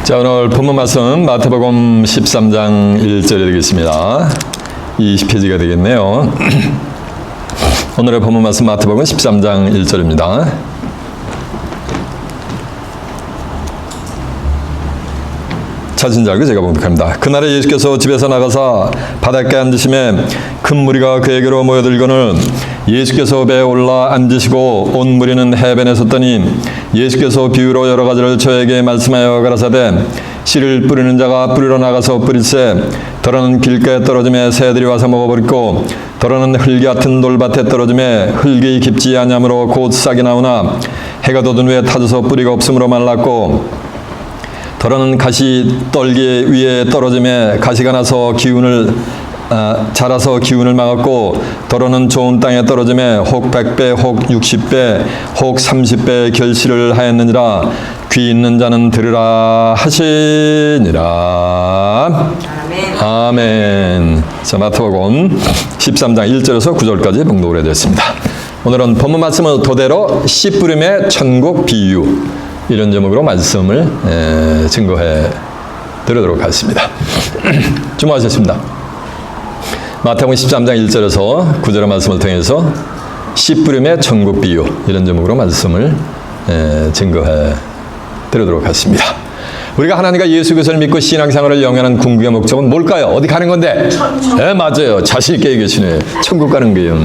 자, 오늘 본문 말씀 마태복음 13장 1절이 되겠습니다. 20페이지가 되겠네요. 오늘의 본문 말씀 마태복음 13장 1절입니다. 찾은 자 알고 제가 봉독합니다. 그날에 예수께서 집에서 나가사 바닷가에 앉으심에 큰 무리가 그에게로 모여들거늘 예수께서 배에 올라 앉으시고 온 무리는 해변에 섰더니 예수께서 비유로 여러 가지를 저에게 말씀하여 가라사대 씨를 뿌리는 자가 뿌리러 나가서 뿌릴새 더러는 길가에 떨어짐에 새들이 와서 먹어버리고 더러는 흙 같은 돌밭에 떨어짐에 흙이 깊지 아니하므로 곧 싹이 나오나 해가 돋은 후에 타져서 뿌리가 없으므로 말랐고 더러는 가시 떨기 위에 떨어짐에 가시가 나서 자라서 기운을 막았고 더러는 좋은 땅에 떨어짐에 혹 100배 혹 60배 혹 30배 결실을 하였느니라. 귀 있는 자는 들으라 하시니라. 아멘. 아멘. 자, 마태복음 13장 1절에서 9절까지 봉독을 해드렸습니다. 오늘은 본문 말씀을 토대로 씨 뿌림의 천국 비유 이런 제목으로 말씀을 증거해 드리도록 하겠습니다. 주목하셨습니다. 마태복음 13장 1절에서 9절의 말씀을 통해서 씨 뿌림의 천국 비유 이런 제목으로 말씀을 증거해 드리도록 하겠습니다. 우리가 하나님과 예수 그리스도를 믿고 신앙생활을 영위하는 궁극의 목적은 뭘까요? 어디 가는 건데? 네, 맞아요. 자신 있게 얘기하시네. 천국 가는 거예요.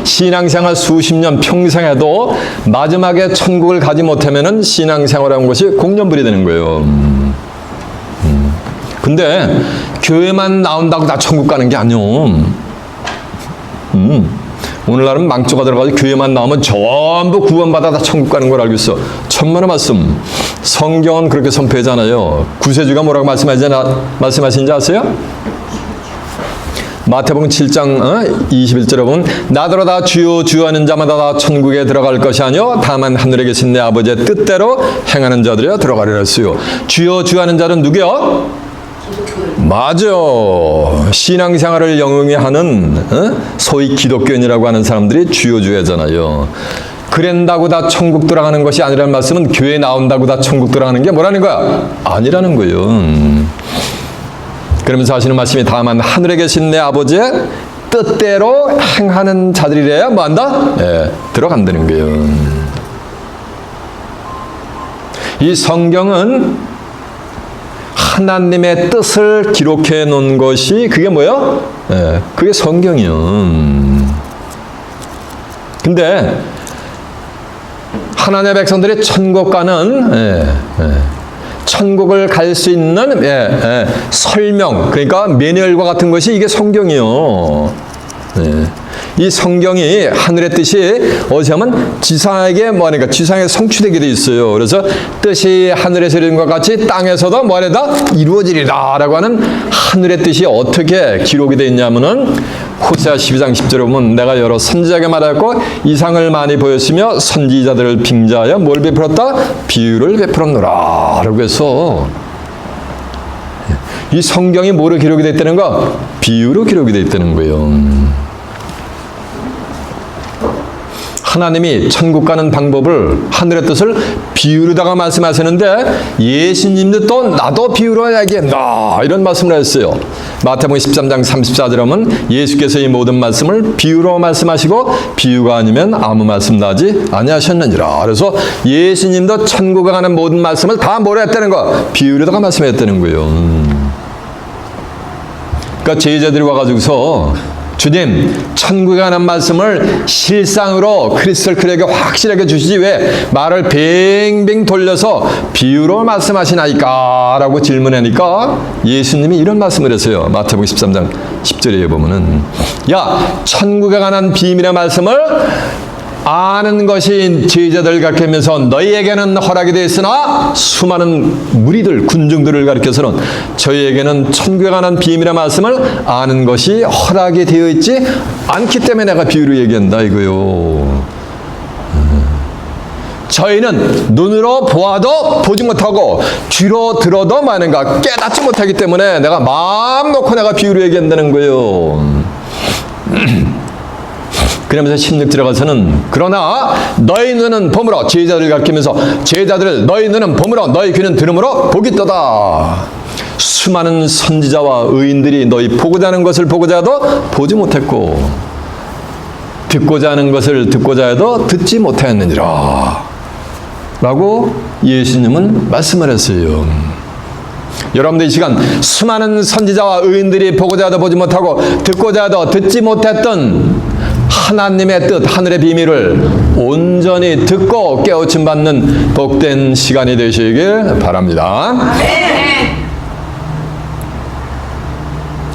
신앙생활 수십 년 평생 해도 마지막에 천국을 가지 못하면은 신앙생활이라는 것이 공년불이 되는 거예요. 근데 교회만 나온다고 다 천국 가는 게 아니요. 오늘날은 망조가 들어가서 교회만 나오면 전부 구원받아 다 천국 가는 걸 알고 있어. 천만의 말씀. 성경은 그렇게 선포하잖아요. 구세주가 뭐라고 말씀하시는지 아세요? 마태복음 7장 21절에 보면 나더러 다 주여 주여 하는 자마다 다 천국에 들어갈 것이 아니요 다만 하늘에 계신 내 아버지의 뜻대로 행하는 자들이여 들어가리라 했어요. 주여 주여 하는 자는 누구요? 맞아. 신앙생활을 영위하는 소위 기독교인이라고 하는 사람들이 주여 주여 하잖아요. 그랜다고 다 천국 들어가는 것이 아니라는 말씀은 교회 나온다고 다 천국 들어가는 게 뭐라는 거야? 아니라는 거예요. 그러면서 하시는 말씀이 다만 하늘에 계신 내 아버지의 뜻대로 행하는 자들이래야 뭐한다? 들어간다는 거예요. 이 성경은 하나님의 뜻을 기록해 놓은 것이 그게 뭐예요? 그게 성경이요. 근데 하나님의 백성들이 천국 가는 천국을 갈 수 있는 설명, 그러니까 매뉴얼과 같은 것이 이게 성경이요. 이 성경이 하늘의 뜻이 어디서 하면 지상에게 뭐하니까 지상에 성취되게 돼 있어요. 그래서 뜻이 하늘에서 이루어진 것 같이 땅에서도 뭐하다 이루어지리라 라고 하는 하늘의 뜻이 어떻게 기록이 되어 있냐면은 호세아 12장 10절에 보면 내가 여러 선지자에게 말하였고 이상을 많이 보였으며 선지자들을 빙자하여 뭘 베풀었다? 비유를 베풀었노라 라고 해서 이 성경이 뭐로 기록이 되어 있다는가? 비유로 기록이 되어 있다는 거예요. 하나님이 천국 가는 방법을 하늘의 뜻을 비유로다가 말씀하시는데 예수님도 또 나도 비유로 얘기한다 이런 말씀을 했어요. 마태복음 13장 34절에 보면 예수께서 이 모든 말씀을 비유로 말씀하시고 비유가 아니면 아무 말씀도 하지 아니하셨느니라. 그래서 예수님도 천국에 가는 모든 말씀을 다 뭐라 했다는 거? 비유로다가 말씀했다는 거예요. 그러니까 제자들이 와가지고서 주님, 천국에 관한 말씀을 실상으로 크리스털 클에게 확실하게 주시지 왜 말을 뱅뱅 돌려서 비유로 말씀하시나이까? 라고 질문하니까 예수님이 이런 말씀을 했어요. 마태복음 13장 10절에 보면은 야, 천국에 관한 비밀의 말씀을 아는 것이 제자들 가르치면서 너희에게는 허락이 되어 있으나 수많은 무리들, 군중들을 가르쳐서는 저희에게는 천국에 관한 비밀의 말씀을 아는 것이 허락이 되어 있지 않기 때문에 내가 비유로 얘기한다 이거요. 저희는 눈으로 보아도 보지 못하고 귀로 들어도 많은가 깨닫지 못하기 때문에 내가 마음 놓고 내가 비유로 얘기한다는 거예요. 그러면서 16절에 가서는 그러나 너희 눈은 봄으로 제자들을 가리키면서 제자들을 너희 눈은 봄으로 너희 귀는 들음으로 복이 있도다. 수많은 선지자와 의인들이 너희 보고자 하는 것을 보고자 해도 보지 못했고 듣고자 하는 것을 듣고자 해도 듣지 못하였느니라 라고 예수님은 말씀을 했어요. 여러분들 이 시간 수많은 선지자와 의인들이 보고자 해도 보지 못하고 듣고자 해도 듣지 못했던 하나님의 뜻, 하늘의 비밀을 온전히 듣고 깨우침 받는 복된 시간이 되시길 바랍니다.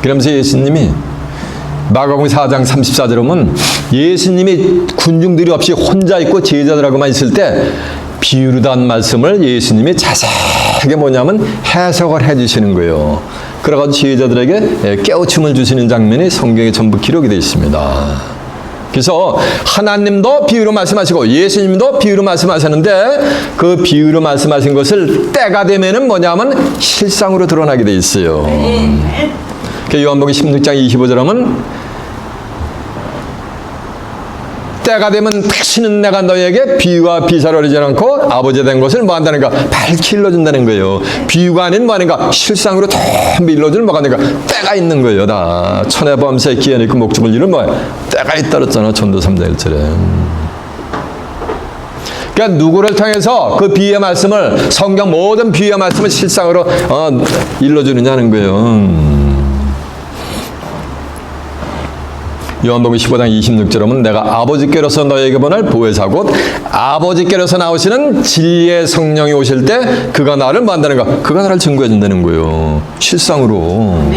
그러면서 예수님이 마가복음 4장 34절에 보면 예수님이 군중들이 없이 혼자 있고 제자들하고만 있을 때 비유로 한 말씀을 예수님이 자세하게 뭐냐면 해석을 해주시는 거예요. 그래가지고 제자들에게 깨우침을 주시는 장면이 성경에 전부 기록이 되어 있습니다. 그래서 하나님도 비유로 말씀하시고 예수님도 비유로 말씀하셨는데 그 비유로 말씀하신 것을 때가 되면은 뭐냐면 실상으로 드러나게 돼 있어요. 요한복음 16장 25절 하면 때가 되면 다시는 내가 너희에게 비유와 비사를 알리지 않고 아버지 된 것을 뭐 한다는가? 밝히 일러준다는 거예요. 비유가 아닌 뭐 하는가? 실상으로 전부 일러주는 뭐가 하는가? 때가 있는 거예요. 다 천해 범사에 기한이 있고 목축을 이룬 뭐야? 때가 있다 그랬잖아. 전도 3장 1절에. 그러니까 누구를 통해서 그 비유의 말씀을 성경 모든 비유의 말씀을 실상으로 일러주느냐는 거예요. 요한복음 15장 26절에 보면 내가 아버지께로서 너에게 보낼 보혜사 곧 아버지께로서 나오시는 진리의 성령이 오실 때 그가 나를 뭐 한다는가? 그가 나를 증거해 준다는 거예요. 실상으로.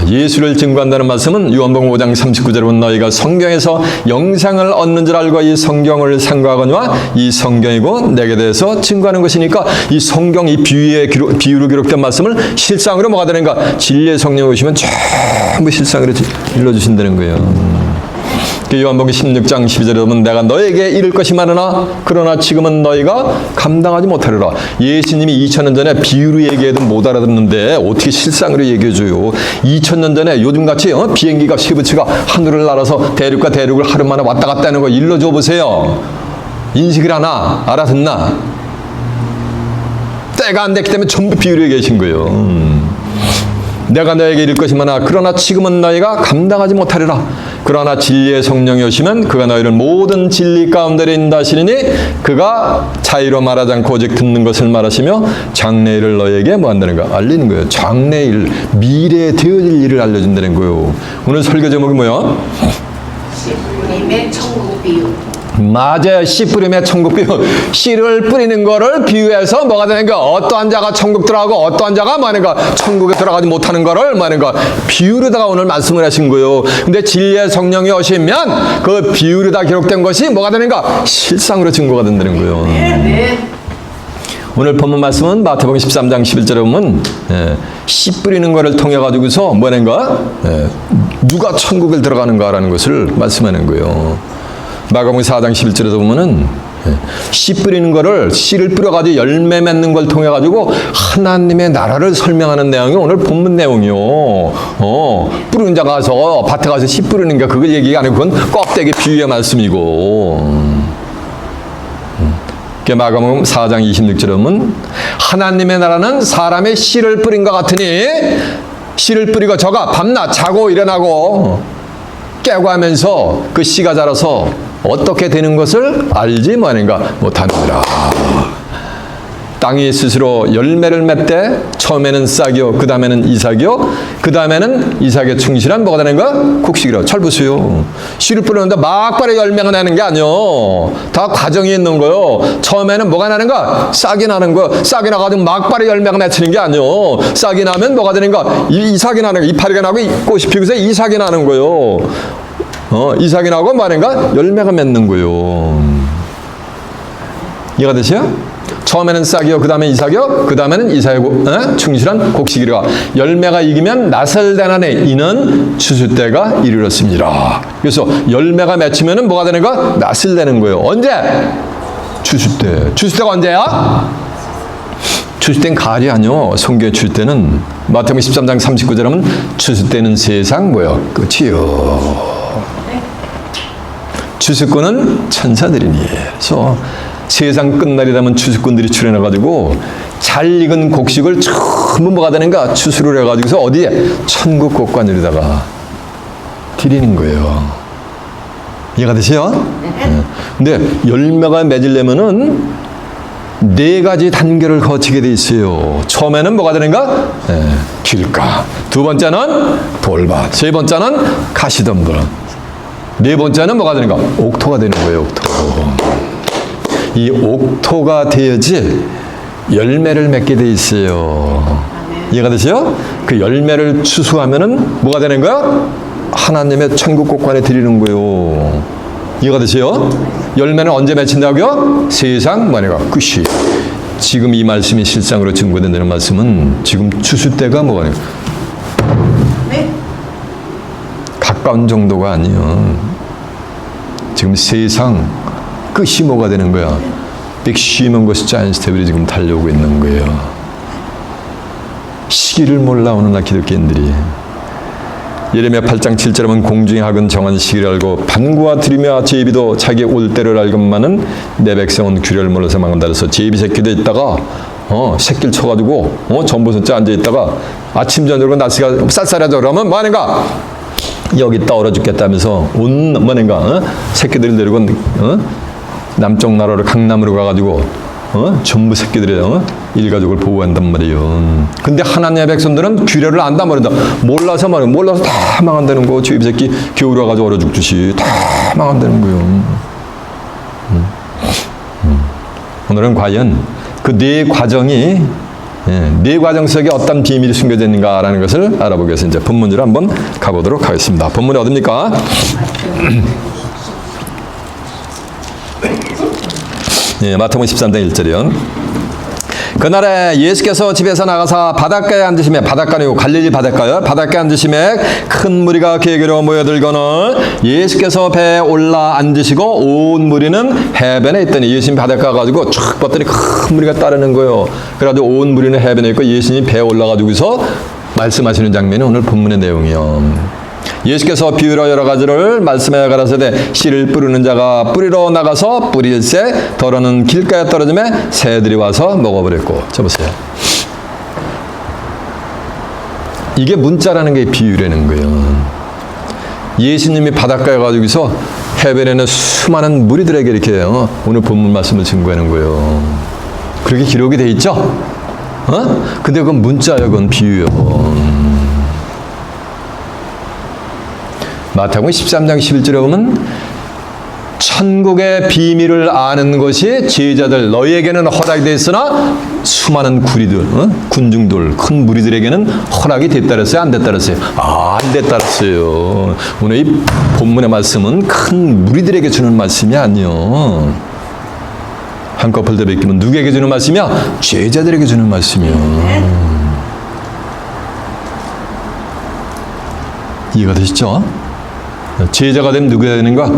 예수를 증거한다는 말씀은 요한복음 5장 39절에 보면 너희가 성경에서 영생을 얻는 줄 알고 이 성경을 상고하거니와 이 성경이고 내게 대해서 증거하는 것이니까 이 성경 이 비유로 기록된 말씀을 실상으로 뭐가 되는가? 진리의 성령이 오시면 전부 실상으로 일러주신다는 거예요. 요한복음 16장 12절에 보면 내가 너에게 이를 것이 많으나 그러나 지금은 너희가 감당하지 못하리라. 예수님이 2000년 전에 비유로 얘기해도 못 알아듣는데 어떻게 실상으로 얘기해줘요. 2000년 전에 요즘같이 비행기가 시브치가 하늘을 날아서 대륙과 대륙을 하루 만에 왔다 갔다 하는 거 일러줘 보세요. 인식을 하나? 알아듣나? 때가 안 됐기 때문에 전부 비유로 얘기하신 거예요. 내가 너에게 이를 것이 많아 그러나 지금은 너희가 감당하지 못하리라. 그러나 진리의 성령이 오시면 그가 너희를 모든 진리 가운데로 인도하시리니 그가 자의로 말하지 않고 오직 듣는 것을 말하시며 장래일을 너희에게 뭐 한다는가? 알리는 거예요. 장래일, 미래에 되어질 일을 알려준다는 거예요. 오늘 설교 제목이 뭐야? 씨뿌림의 천국 비유. 맞아요. 씨 뿌림의 천국 비유. 씨를 뿌리는 거를 비유해서 뭐가 되는가? 어떠한 자가 천국 들어가고 어떠한 자가 뭐 하는가? 천국에 들어가지 못하는 거를 뭐 하는가? 비유로다가 오늘 말씀을 하신 거예요. 근데 진리의 성령이 오시면 그 비유로다 기록된 것이 뭐가 되는가? 실상으로 증거가 된다는 거예요. 오늘 본문 말씀은 마태복음 13장 11절에 보면 씨 뿌리는 거를 통해 가지고서 뭐는가? 누가 천국을 들어가는가라는 것을 말씀하는 거예요. 마가복음 4장 11절에도 보면은 씨 뿌리는 거를 씨를 뿌려가지고 열매 맺는 걸 통해 가지고 하나님의 나라를 설명하는 내용이 오늘 본문 내용이요. 뿌리는 자가 가서 밭에 가서 씨 뿌리는 게 그걸 얘기가 아니고 그건 껍데기 비유의 말씀이고. 마가복음 4장 26절에 보면 하나님의 나라는 사람의 씨를 뿌린 것 같으니 씨를 뿌리고 저가 밤낮 자고 일어나고 깨고 하면서 그 씨가 자라서 어떻게 되는 것을 알지 못하느니라. 땅이 스스로 열매를 맺되 처음에는 싹이요 그 다음에는 이삭이요 그 다음에는 이삭에 충실한 뭐가 되는 거야? 곡식이라. 잘 보세요. 씨를 뿌리는데 막바로 열매가 나는 게 아니요. 다 과정이 있는 거요. 처음에는 뭐가 나는가? 싹이 나는 거. 싹이 나가지고 막바로 열매가 맺히는 게 아니요. 싹이 나면 뭐가 되는가? 이삭이 나는 거. 이파리가 나고 꽃이 피고서 이삭이 나는 거요. 이삭이 나고 뭐하는가? 열매가 맺는 거요. 이해가 되세요? 처음에는 싹이요, 그 다음에 이삭이요, 그 다음에는 이삭에 충실한 곡식이라. 열매가 익으면 낫을 대나니 이는 추수 때가 이르렀습니다. 그래서 열매가 맺히면은 뭐가 되는 거야? 낫을 대는 거예요. 언제? 추수 때. 추수 때가 언제야? 추수 때는 가을이 아니요. 성경의 추수 때는 마태복음 13장 39절 하면 추수 때는 세상 뭐요? 끝이요. 주수꾼은 천사들이니. 그래서 세상 끝날이라면 주수꾼들이 출현해가지고 잘 익은 곡식을 전부 뭐가 되는가? 추수를 해가지고서 어디에? 천국 곳간에다가 드리는 거예요. 이해가 되세요? 근데 열매가 맺으려면은 4가지 단계를 거치게 돼 있어요. 처음에는 뭐가 되는가? 길가. 두 번째는 돌밭. 세 번째는 가시덤불. 네 번째는 뭐가 되는가? 옥토가 되는 거예요. 옥토. 이 옥토가 되어야지 열매를 맺게 돼 있어요. 이해가 되세요? 그 열매를 추수하면은 뭐가 되는 거야? 하나님의 천국 곳간에 드리는 거예요. 이해가 되세요? 열매는 언제 맺힌다고요? 세상 만회가 끝이. 지금 이 말씀이 실상으로 증거된다는 말씀은 지금 추수 때가 뭐가 아니에요? 가까운 정도가 아니에요. 지금 세상 끝이 뭐가 되는 거야? 백시먼 것이 자연 스텝이 지금 달려오고 있는 거예요. 시기를 몰라 오는 날 기독교인들이. 예레미야 8장 7절에 보면 공중의 학은 정한 시기를 알고 반구와 들이며 제비도 자기 올 때를 알건만은 내 백성은 규례를 몰라서 망한다. 그래서 제비 새끼도 있다가 새끼를 쳐가지고 전봇선째 앉아있다가 아침 저녁으로 날씨가 쌀쌀하죠. 그러면 뭐하는가? 여기 떨어 죽겠다면서 온 뭐는가? 새끼들을 데리고 남쪽 나라로 강남으로 가가지고 전부 새끼들이 일가족을 보호한단 말이에요. 근데 하나님의 백성들은 규례를 안단 말이다. 몰라서 말이야. 몰라서 다 망한다는 거. 제비 새끼 겨울에 와가지고 얼어 죽듯이 다 망한다는 거예요. 오늘은 과연 그 네 과정이 네 과정 속에 어떤 비밀이 숨겨져 있는가라는 것을 알아보기 위해서 이제 본문으로 한번 가보도록 하겠습니다. 본문이 어딥니까? 마태복음 13장 1절이요. 그날에 예수께서 집에서 나가사 바닷가에 앉으시매, 바닷가는 요 갈릴리 바닷가요. 바닷가에 앉으시매 큰 무리가 그에게로 모여들거늘 예수께서 배에 올라 앉으시고 온 무리는 해변에 있더니, 예수님 바닷가 가지고 쫙 봤더니 큰 무리가 따르는 거예요. 그래가지고 온 무리는 해변에 있고 예수님이 배에 올라가지고서 말씀하시는 장면이 오늘 본문의 내용이요. 예수께서 비유로 여러 가지를 말씀하여 가라사대 씨를 뿌리는 자가 뿌리러 나가서 뿌릴새 더러는 길가에 떨어지매 새들이 와서 먹어버렸고. 저 보세요. 이게 문자라는 게 비유라는 거예요. 예수님이 바닷가에 가지고서 해변에는 수많은 무리들에게 이렇게 오늘 본문 말씀을 증거하는 거예요. 그렇게 기록이 돼 있죠? 근데 그건 문자예요. 그건 비유예요. 마태복음 13장 11절에 보면 천국의 비밀을 아는 것이 제자들 너희에게는 허락이 됐으나 수많은 구리들, 군중들, 큰 무리들에게는 허락이 됐다 그랬어요? 안 됐다 그랬어요? 안 됐다 그랬어요. 오늘 이 본문의 말씀은 큰 무리들에게 주는 말씀이 아니요. 한꺼풀 더 베끼면 누구에게 주는 말씀이야? 제자들에게 주는 말씀이요. 이해가 되시죠? 제자가 되면 누구야 되는가?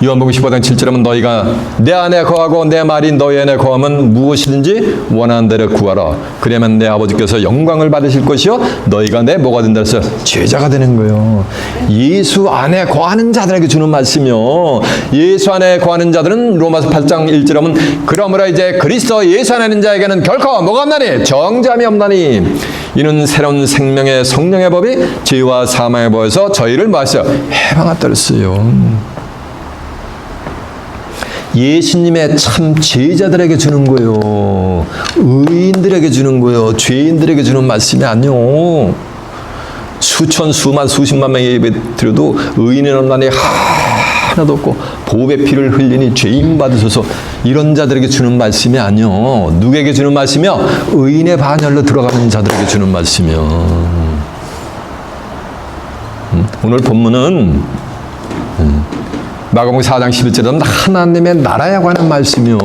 요한복음 15장 7절에 하면 너희가 내 안에 거하고 내 말이 너희 안에 거하면 무엇이든지 원하는 대로 구하라. 그러면 내 아버지께서 영광을 받으실 것이요 너희가 내 뭐가 된다 했어요? 제자가 되는 거예요. 예수 안에 거하는 자들에게 주는 말씀이요. 예수 안에 거하는 자들은 로마서 8장 1절에 하면 그러므로 이제 그리스도 예수 안에 있는 자에게는 결코 뭐가 없나니? 정죄함이 없나니. 이는 새로운 생명의 성령의 법이 죄와 사망의 법에서 저희를 뭐 했어요? 해방했다 그랬어요. 예수님의 참 제자들에게 주는 거예요. 의인들에게 주는 거예요. 죄인들에게 주는 말씀이 아니요. 수천, 수만, 수십만 명의 예배 드려도 의인은 없나니 하나도 없고 보배 피를 흘리니 죄인 받으소서. 이런 자들에게 주는 말씀이 아니요. 누구에게 주는 말씀이요? 의인의 반열로 들어가는 자들에게 주는 말씀이요. 오늘 본문은 마가복음 4장 11절에 하나님의 나라에 관한 말씀이요.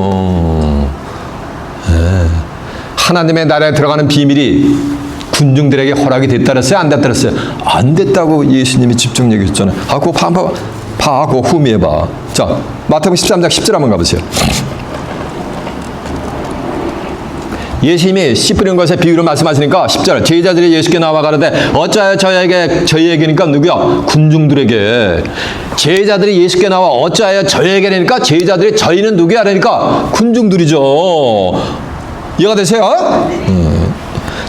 하나님의 나라에 들어가는 비밀이 군중들에게 허락이 됐다 그랬어요? 안 됐다 그랬어요? 안 됐다고 예수님이 직접 얘기했잖아요. 그거 그거 후미해봐. 자, 마태복음 13장 10절 한번 가보세요. 예수님이 씨 뿌리는 것에 비유를 말씀하시니까 10절 제자들이 예수께 나와 가로되 어찌하여 저희에게니까 누구야? 군중들에게. 제자들이 예수께 나와 어찌하여 저희에게니까 제자들이 저희는 누구야? 그러니까 군중들이죠. 이해가 되세요?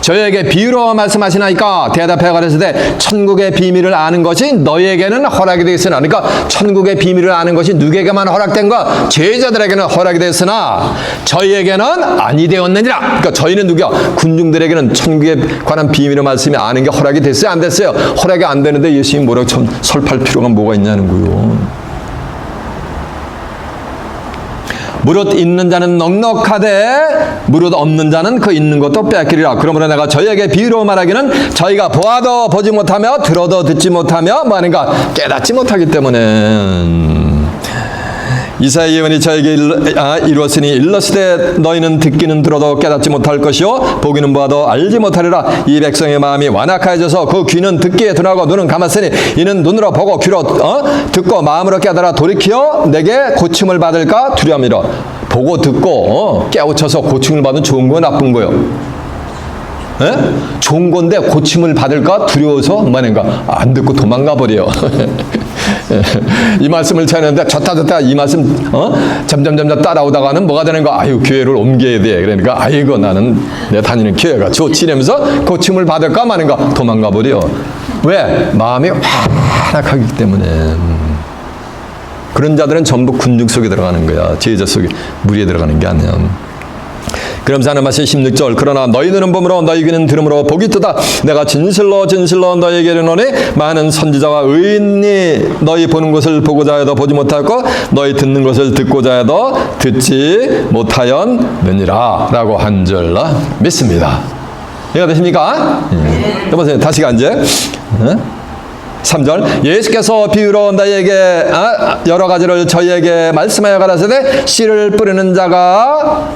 저희에게 비유로 말씀하시나이까 대답해 가라사대 천국의 비밀을 아는 것이 너희에게는 허락이 되었으나, 그러니까 천국의 비밀을 아는 것이 누구에게만 허락된가? 제자들에게는 허락이 되었으나 저희에게는 아니 되었느니라. 그러니까 저희는 누구야? 군중들에게는 천국에 관한 비밀의 말씀이 아는 게 허락이 됐어요? 안 됐어요? 허락이 안 되는데 예수님 뭐라고 설파할 필요가 뭐가 있냐는 거요. 무릇 있는 자는 넉넉하되 무릇 없는 자는 그 있는 것도 빼앗기리라. 그러므로 내가 저희에게 비유로 말하기는 저희가 보아도 보지 못하며 들어도 듣지 못하며 뭐 하는가? 깨닫지 못하기 때문에. 이사야 예언이 저에게 이루었으니 일렀으되 너희는 듣기는 들어도 깨닫지 못할 것이요 보기는 보아도 알지 못하리라. 이 백성의 마음이 완악하여져서 그 귀는 듣기에 둔하고 눈은 감았으니 이는 눈으로 보고 귀로 듣고 마음으로 깨달아 돌이켜 내게 고침을 받을까 두려움이라. 보고 듣고 깨우쳐서 고침을 받으면 좋은 거야 나쁜 거요? 에? 좋은 건데 고침을 받을까 두려워서 뭐하는가? 안 듣고 도망가 버려요. 이 말씀을 전하는데 좋다 이 말씀 점점 따라오다가는 뭐가 되는 거야? 아유 교회를 옮겨야 돼. 그러니까 아이고 나는 내 다니는 교회가 좋지 이러면서 고침을 받을까 마는가 도망가 버려. 왜? 마음이 완악하기 때문에. 그런 자들은 전부 군중 속에 들어가는 거야. 제자 속에 무리에 들어가는 게 아니야. 그러면서 하는 말씀 16절 그러나 너희 눈은 보므로 너희 귀는 들음으로 복이 뜨다. 내가 진실로 너희에게 이르노니 많은 선지자와 의인이 너희 보는 것을 보고자 해도 보지 못하고 너희 듣는 것을 듣고자 해도 듣지 못하였느니라 라고 한 줄 믿습니다. 이해가 되십니까? 여보세요. 다시 이제 3절 예수께서 비유로 너희에게 여러 가지를 저희에게 말씀하여 가라사대 씨를 뿌리는 자가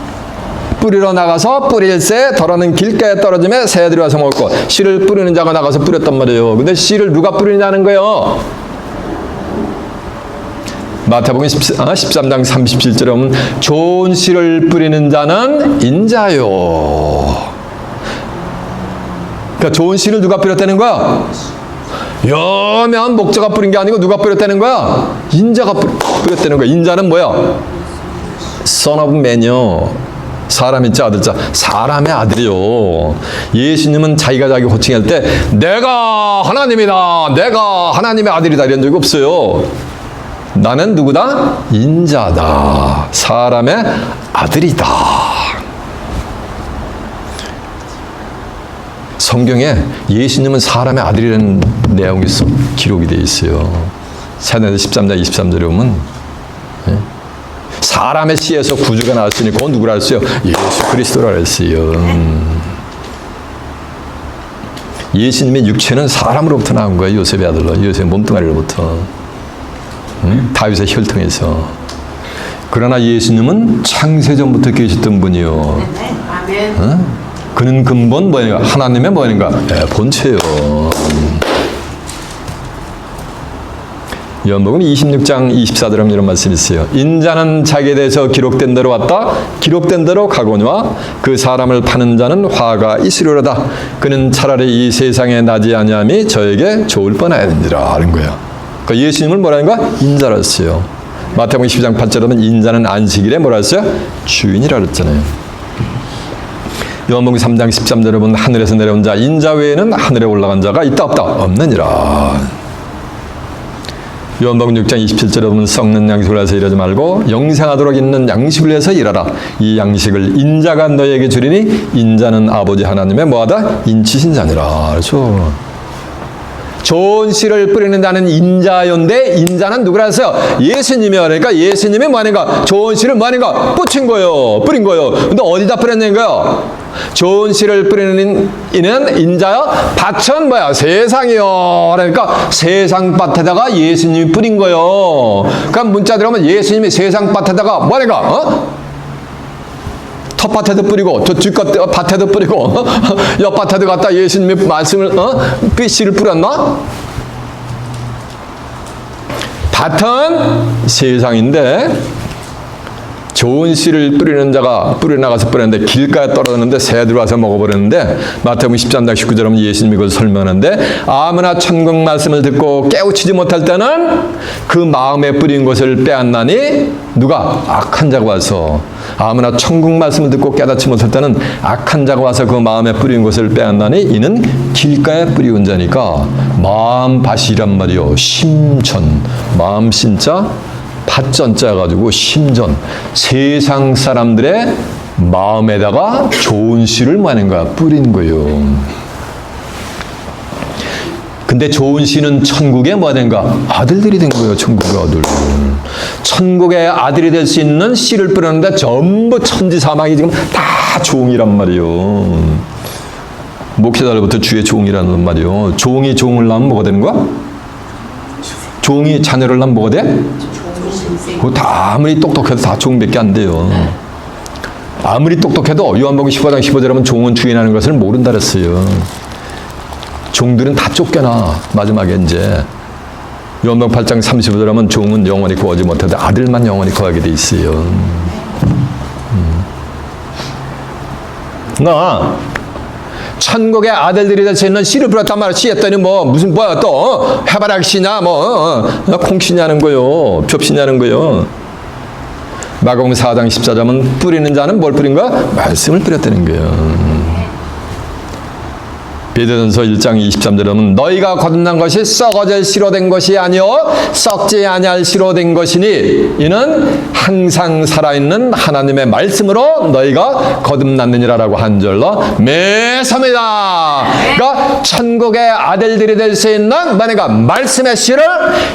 뿌리러 나가서 뿌릴새 더러는 길가에 떨어지며 새들이 와서 먹고 씨를 뿌리는 자가 나가서 뿌렸단 말이에요. 근데 씨를 누가 뿌리냐는 거예요. 마태복음 13장 37절에 보면 좋은 씨를 뿌리는 자는 인자요. 그러니까 좋은 씨를 누가 뿌렸다는 거야? 여면 목자가 뿌린 게 아니고 누가 뿌렸다는 거야? 인자가 뿌렸다는 거야. 인자는 뭐야? Son of Man이요. 사람의 자 아들자 사람의 아들이요. 예수님은 자기가 자기 호칭할 때 내가 하나님이다, 내가 하나님의 아들이다 이런 적이 없어요. 나는 누구다? 인자다, 사람의 아들이다. 성경에 예수님은 사람의 아들이라는 내용이 기록이 되어 있어요. 사도행전 13장 23절에 보면 사람의 씨에서 구주가 나왔으니 그건 누구라 했어요? 예수 그리스도라 했어요. 예수님의 육체는 사람으로부터 나온 거예요. 요셉의 아들로, 요셉의 몸뚱아리로부터, 다윗의 혈통에서. 그러나 예수님은 창세전부터 계셨던 분이요. 그는 근본 뭐인가? 하나님의 뭐인가? 본체요. 요한복음 26장 24절에 이런 말씀이 있어요. 인자는 자기에 대해서 기록된 대로 왔다. 기록된 대로 가거니와 그 사람을 파는 자는 화가 있으리로다. 그는 차라리 이 세상에 나지 아니함이 저에게 좋을 뻔하였느니라 하는 거예요. 그러니까 예수님을 뭐라는 거야? 인자라 했어요. 마태복음 12장 8절에 보면 인자는 안식일에 뭐라 했어요? 주인이라 그랬잖아요. 요한복음 3장 13절에 보면 하늘에서 내려온 자 인자 외에는 하늘에 올라간 자가 있다 없다? 없느니라. 요한복음 6장 27절에 보면 썩는 양식을 해서 일하지 말고 영생하도록 있는 양식을 해서 일하라. 이 양식을 인자가 너에게 주리니 인자는 아버지 하나님의 뭐하다? 인치신 자니라. 그렇죠? 좋은 씨를 뿌리는 자는 인자요인데 인자는 누구라 했어요? 예수님이요. 그러니까 예수님이 뭐하는가? 좋은 씨를 뭐하는가? 뿌린 거예요. 뿌린 거예요. 근데 어디다 뿌렸는가요? 좋은 씨를 뿌리는 이는 인자요. 밭은 뭐야? 세상이요. 그러니까 세상 밭에다가 예수님이 뿌린 거예요. 그럼 문자 들어오면 예수님이 세상 밭에다가 뭐하는가? 텃밭에도 뿌리고 저 뒷밭에도 뿌리고 옆밭에도 갖다 예수님의 말씀을 씨를 뿌렸나? 밭은 세상인데 좋은 씨를 뿌리는 자가 뿌려나가서 뿌렸는데 길가에 떨어졌는데 새들이 와서 먹어버렸는데 마태복음 13장 19절에 보면 예수님이 그걸 설명하는데 아무나 천국 말씀을 듣고 깨우치지 못할 때는 그 마음에 뿌린 것을 빼앗나니 누가? 악한 자가 와서 아무나 천국 말씀을 듣고 깨닫지 못할 때는 악한 자가 와서 그 마음에 뿌린 것을 빼앗나니 이는 길가에 뿌리온 자니까 마음밭이란 말이요. 심전 마음 신자 밭전자 가지고 심전 세상 사람들의 마음에다가 좋은 씨를 뭐 하는 거야? 뿌린 거예요. 근데 좋은 씨는 천국에 뭐 되는가? 아들들이 된 거예요. 천국의 아들. 천국의 아들이 될 수 있는 씨를 뿌렸는데 전부 천지사망이 지금 다 종이란 말이에요. 목회자로부터 주의 종이라는 말이요. 종이 종을 낳으면 뭐가 되는 거야? 종이 자녀를 낳으면 뭐가 돼? 그거 다 아무리 똑똑해도 다 종밖에 안 돼요. 아무리 똑똑해도 요한복음 15장 15절에 보면 종은 주인하는 것을 모른다 그랬어요. 종들은 다 쫓겨나. 마지막에 이제 요한복음 8장 35절에 보면 종은 영원히 구하지 못하되 아들만 영원히 구하게 돼 있어요. 나 천국의 아들들이 될 수 있는 씨를 뿌렸단 말이야. 씨 했더니 뭐 무슨 뭐야 또 해바라기 씨냐 뭐 콩씨냐는 거요. 겹씨냐는 거요. 마가복음 4장 14절은 뿌리는 자는 뭘 뿌린 거야? 말씀을 뿌렸다는 거예요. 베드로전서 1장 23절에 보면 너희가 거듭난 것이 썩어질 씨로 된 것이 아니요 썩지 아니할 씨로 된 것이니 이는 항상 살아있는 하나님의 말씀으로 너희가 거듭났느니라라고 한 절로 매섭니다. 그러니까 천국의 아들들이 될 수 있는 뭐니까 말씀의 씨를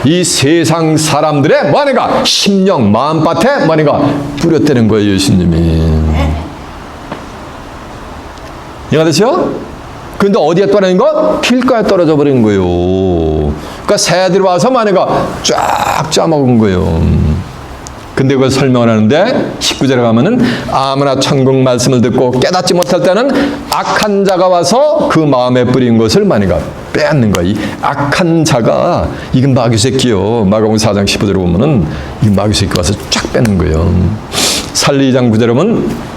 이 세상 사람들의 뭐니까 심령 마음밭에 뭐니까 뿌렸다는 거예요. 예수님이. 이해가 되죠? 근데 어디에 떨어진 거? 길가에 떨어져 버린 거예요. 그러니까 새들이 와서 마네가 쫙 짜먹은 거예요. 근데 그걸 설명을 하는데 19절에 가면은 아무나 천국 말씀을 듣고 깨닫지 못할 때는 악한 자가 와서 그 마음에 뿌린 것을 마네가 빼앗는 거야. 이 악한 자가 이건 마귀 새끼요. 마가복음 4장 15절에 보면은 이 마귀 새끼 와서 쫙 뺏는 거예요. 살리 2장 9절에 보면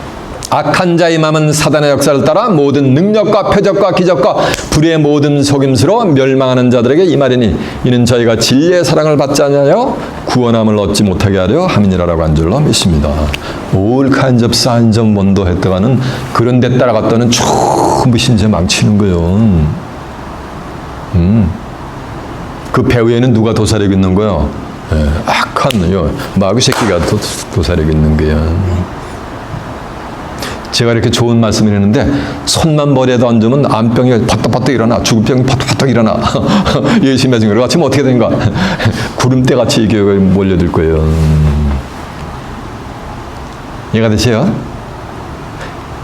악한 자의 마음은 사단의 역사를 따라 모든 능력과 표적과 기적과 불의 모든 속임수로 멸망하는 자들에게 이 말이니 이는 저희가 진리의 사랑을 받지 않냐여 구원함을 얻지 못하게 하려 함이니라라고 한 줄로 믿습니다. All kinds of signs and wonder 했다가는 그런 데 따라갔다는 전부 신세 망치는 거예요. 그 배후에는 누가 도사리고 있는 거예요? 악한 마귀 새끼가 도사리고 있는 거예요. 제가 이렇게 좋은 말씀을 했는데 손만 머리에다 얹으면 암병이 버떡버떡 일어나 죽음병이 버떡버떡 일어나 예수님 말씀 그래 같이 어떻게 되는가 구름대같이 이 교회가 몰려들 거예요. 이해가 되세요?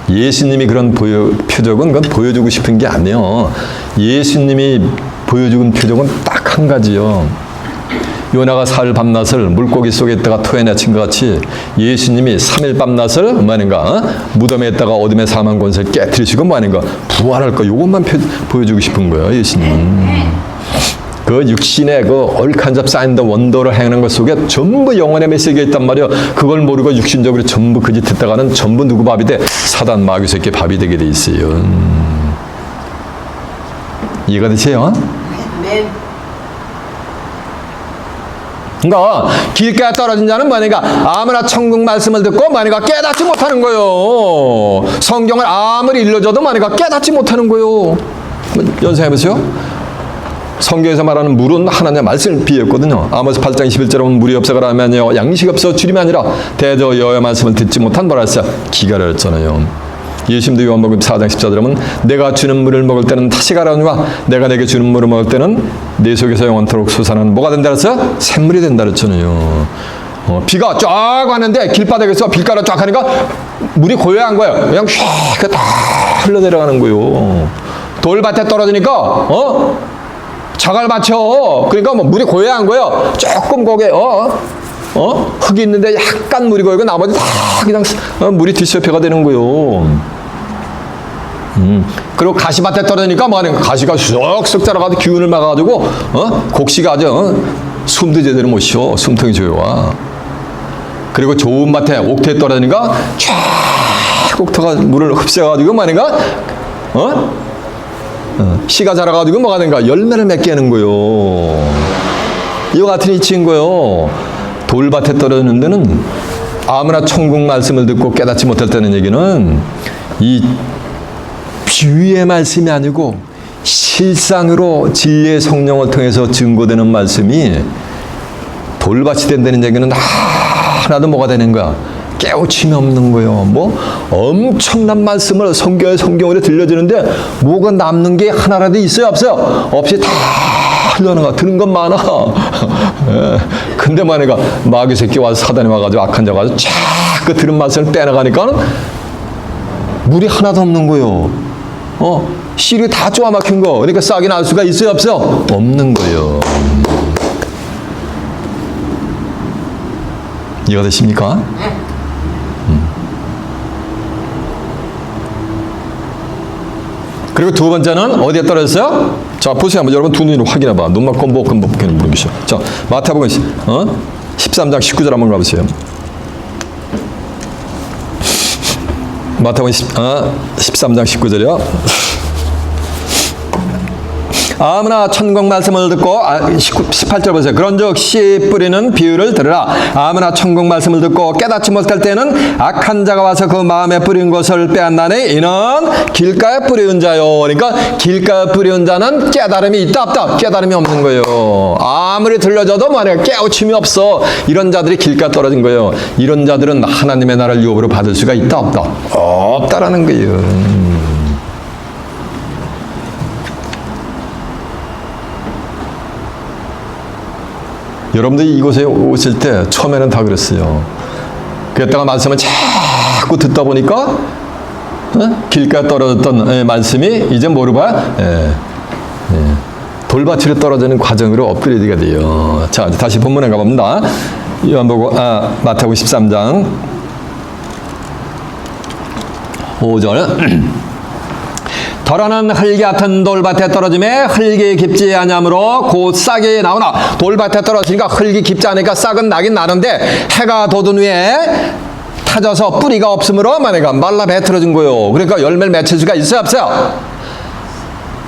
예수님이 그런 표적은 그건 보여주고 싶은 게 아니에요. 예수님이 보여준 표적은 딱 한 가지요. 요나가 사흘 밤낮을 물고기 속에 있다가 토해내친 것 같이 예수님이 3일 밤낮을 뭐하는가 무덤에 있다가 어둠의 사망 권세를 깨뜨리시고 뭐하는가 부활할 거 요것만 보여주고 싶은 거예요. 예수님은 그 육신의 그 얼칸잡 사인더 원더를 행하는 것 속에 전부 영혼의 메시지가 있단 말이에요. 그걸 모르고 육신적으로 전부 그 짓 했다가는 전부 누구 밥이 돼? 사단 마귀 새끼 밥이 되게 돼 있어요. 이해가 되세요? 네. 그러니까 길가에 떨어진 자는 뭐니까 아무나 천국 말씀을 듣고 뭐니까 깨닫지 못하는 거예요. 성경을 아무리 일러줘도 뭐니까 깨닫지 못하는 거예요. 연상해보세요. 성경에서 말하는 물은 하나님의 말씀을 비유했거든요. 아모스 8장 21절에 보면 물이 없어가라 하면요 양식이 없어 주림이 아니라 대저 여호와의 말씀을 듣지 못한 뭐라 했어요? 기가라 했잖아요. 예수님도 요한복음 4장 14절에 보면 내가 주는 물을 먹을 때는 다시 가라오니와 내가 내게 주는 물을 먹을 때는 내 속에서 영원토록 솟아나는 뭐가 된다 그랬어요? 샘물이 된다 그랬잖아요. 비가 쫙 왔는데 길바닥에서 빌가루 쫙 하니까 물이 고요한 거예요. 그냥 쫙 다 흘러내려가는 거예요. 돌밭에 떨어지니까 자갈 맞춰. 그러니까 뭐 물이 고요한 거예요. 조금 거기에 흙이 있는데 약간 물이 고이고 나머지 다 그냥 물이 뒤덮여가 되는 거예요. 그리고 가시밭에 떨어지니까 뭐하는 가시가 쑥쑥 자라가지고 기운을 막아가지고 곡식이 아주 숨도 제대로 못 쉬어. 숨통이 조여와. 그리고 좋은 밭에 옥토에 떨어지니까 쫙 옥토가 물을 흡수해가지고 뭐하는가? 씨가 자라가지고 뭐가 되는가? 열매를 맺게 하는 거요. 이와 같은 이치인 거요. 돌밭에 떨어지는 데는 아무나 천국 말씀을 듣고 깨닫지 못할 때는 얘기는 이 비유의 말씀이 아니고 실상으로 진리의 성령을 통해서 증거되는 말씀이 돌밭이 된다는 얘기는 하나도 뭐가 되는 거야? 깨우침이 없는 거예요. 뭐 엄청난 말씀을 성경으로 들려주는데 뭐가 남는 게 하나라도 있어요? 없어요? 없이 다 흘러나가. 들은 건 많아. 근데 만약에 마귀 새끼 와서 사단이 와가지고 악한 자가 와서 자꾸 들은 말씀을 빼나가니까 물이 하나도 없는 거예요. 씨를 다 쪼아막힌 거. 그러니까 싹이 날 수가 있어요? 없어요? 없는 거예요. 이해가 되십니까? 그리고 두 번째는 어디에 떨어졌어요? 자, 보세요. 한번 여러분 두 눈으로 확인해 봐. 눈만 껌뻑껌뻑 물으시오. 자, 마태복음 13장 19절 한번 가보세요. 마태복음 13장 19절이요. 아무나 천국 말씀을 듣고 18절 보세요. 그런즉 씨 뿌리는 비유를 들으라. 아무나 천국 말씀을 듣고 깨닫지 못할 때는 악한 자가 와서 그 마음에 뿌린 것을 빼앗나니 이는 길가에 뿌리운 자요. 그러니까 길가에 뿌리운 자는 깨달음이 있다 없다? 깨달음이 없는 거예요. 아무리 들려줘도 만약에 깨우침이 없어. 이런 자들이 길가에 떨어진 거예요. 이런 자들은 하나님의 나라를 유업으로 받을 수가 있다 없다? 없다라는 거예요. 여러분들이 이곳에 오실 때 처음에는 다 그랬어요. 그랬다가 말씀을 자꾸 듣다 보니까 길가에 떨어졌던 말씀이 이제 뭐로 봐? 돌밭으로 떨어지는 과정으로 업그레이드가 돼요. 자, 다시 본문에 가봅니다. 마태복음 13장 5절. 덜어는 흙이 같은 돌밭에 떨어짐에 흙이 깊지 아니하므로 곧 싹이 나오나. 돌밭에 떨어지니까 흙이 깊지 않으니까 싹은 나긴 나는데 해가 돋은 후에 타져서 뿌리가 없으므로 만약에 말라 배틀어진 거예요. 그러니까 열매를 맺힐 수가 있어요 없어요?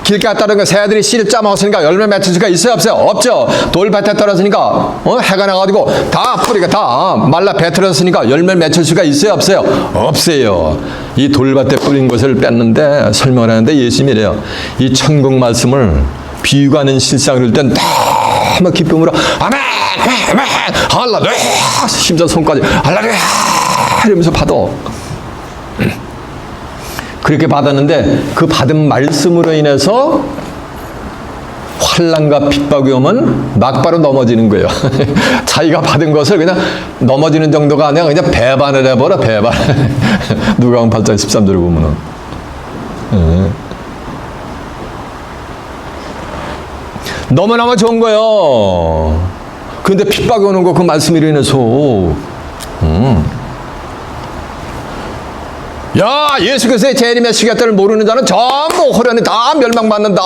길가에 떨어진 새들이 씨를 짜먹었으니까 열매 맺힐 수가 있어요 없어요? 없죠. 돌밭에 떨어지니까 해가 나가지고 다 뿌리가 다 말라 배틀어졌으니까 열매 맺힐 수가 있어요 없어요? 없어요. 이 돌밭에 뿌린 것을 뺐는데 설명을 하는데 예수님이래요. 이 천국 말씀을 비유가 아닌 실상을 들 땐 너무 기쁨으로 아멘 아멘 할렐루야 심지어 손까지 할렐루야 이러면서 받아. 그렇게 받았는데 그 받은 말씀으로 인해서 환난과 핍박이 오면 막바로 넘어지는 거예요. 자기가 받은 것을 그냥 넘어지는 정도가 아니라 그냥 배반을 해버려. 배반. 누가복음 8장 13절을 보면은 너무너무 좋은 거예요. 그런데 핍박이 오는 거 그 말씀으로 인해서 야, 예수 그리스도의 재림의 시간대를 모르는 자는 전부 호련히 다 멸망받는다.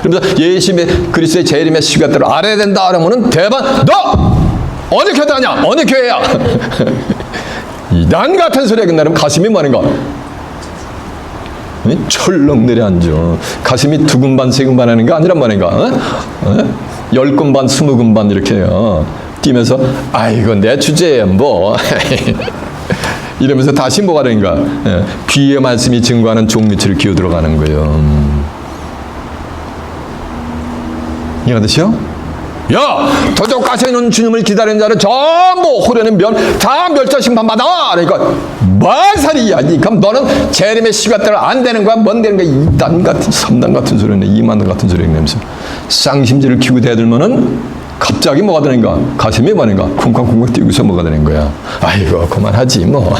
그러면서 예수 그리스도의 재림의 시간대를 알아야 된다. 그러면은 대반, 너 어느 교회 다냐? 어느 교회야? 이단 같은 소리가 끝나면 가슴이 뭐하는가? 철렁 내려앉아. 가슴이 두근반 세근반 하는 게 아니란 말인가? 10근반 20근반 이렇게 뛰면서 아이고 내 주제에 뭐 이러면서 다시 뭐가 되는가? 귀의 말씀이 증거하는 종미처럼 기어 들어가는 거예요. 이해가 되시오? 야! 도적 가서 있는 주님을 기다리는 자는 전부 호련히 다 멸절 심판받아! 그러니까 말살이야. 그럼 너는 재림의 시간대를 안 되는 거야? 뭔 되는 거야? 이단 같은, 삼단 같은 소리네. 이만 같은 소리 내면서 쌍심지를 키고 대들면은 갑자기 뭐가 되는가? 가슴이 뭐는가? 쿵쾅쿵쾅 뛰고서 뭐가 되는 거야? 아이고 그만하지 뭐.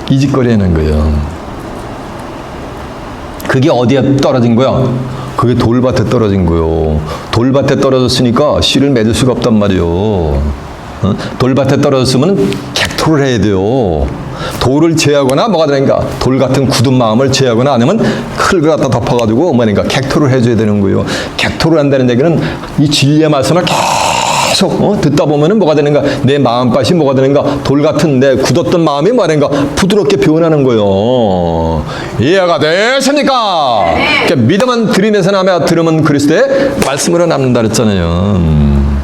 이 짓거리 하는 거예요. 그게 어디에 떨어진 거야? 그게 돌밭에 떨어진 거요. 돌밭에 떨어졌으니까 씨를 맺을 수가 없단 말이요. 돌밭에 떨어졌으면 객토를 해야 돼요. 돌을 제하거나 뭐가 되는가? 돌 같은 굳은 마음을 제하거나 아니면 흙을 갖다 덮어가지고 뭐니까 객토를 해줘야 되는 거예요. 객토를 한다는 얘기는 이 진리의 말씀을 계속 듣다 보면은 뭐가 되는가? 내 마음밭이 뭐가 되는가? 돌 같은 내 굳었던 마음이 뭐가 되는가? 부드럽게 변하는 거예요. 이해가 되십니까? 그러니까 믿음은 들으면서 나며 들으면 그리스도의 말씀으로 남는다 그랬잖아요.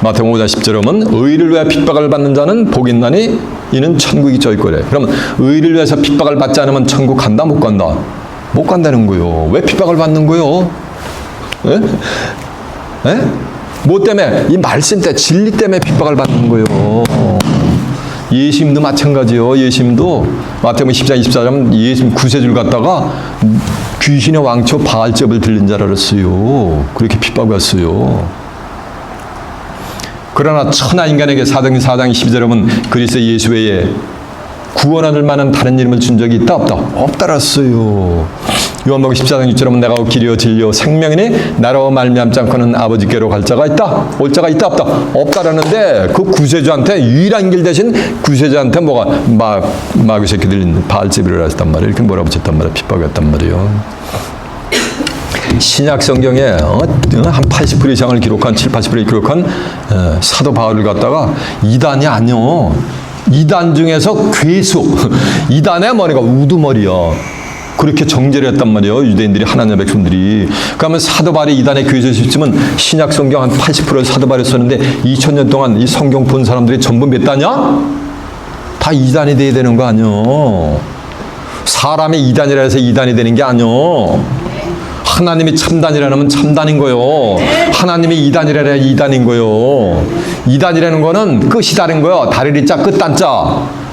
마태복음 5장 10절에 보면 의를 위하여 핍박을 받는 자는 복이 있나니 이는 천국이 저희 거래. 그러면 의를 위해서 핍박을 받지 않으면 천국 간다 못 간다? 못 간다는 거예요. 왜 핍박을 받는 거예요? 예? 예? 뭐 때문에? 이 말씀 때문에, 진리 때문에 핍박을 받는 거예요. 예수님도 마찬가지요. 예수님도 마태복음 10장 24절 예수님 구세주를 갖다가 귀신의 왕초 바알접을 들린 자라 그랬어요. 그렇게 핍박했어요. 그러나 천하 인간에게 사도행전 4장 12절에 보면 그리스도 예수 외에 구원받을 만한 다른 이름을 준 적이 있다 없다? 없다랬어요. 요한복음 14장 6절에 보면 내가 길이요 진리요 생명이니 나로 말미암지 않고는 아버지께로 갈 자가 있다? 올 자가 있다 없다? 없다라는데 그 구세주한테 유일한 길 대신 구세주한테 뭐가 마귀 새끼들 바알제비를 했단 말이에요. 이렇게 몰아붙였단 말이에요. 핍박했단 말이에요. 신약 성경에 한 80% 이상을 기록한 70-80%를 기록한 사도 바울을 갖다가 이단이 아니요. 이단 중에서 괴수. 이단의 머리가 우두머리야. 그렇게 정죄를 했단 말이에요. 유대인들이 하나님의 백성들이. 그러면 사도 바울이 이단의 괴수일 수 있지만 신약 성경 한 80%를 사도 바울이 썼는데 2000년 동안 이 성경 본 사람들이 전부 몇 단이야? 다 이단이 돼야 되는 거 아니요. 사람이 이단이라 해서 이단이 되는 게 아니요. 하나님이 참단이라면 참단인 거요. 하나님이 이단이라 해야 이단인 거요. 이단이라는 거는 끝이 다른 거요. 다리리 자 끝 단자.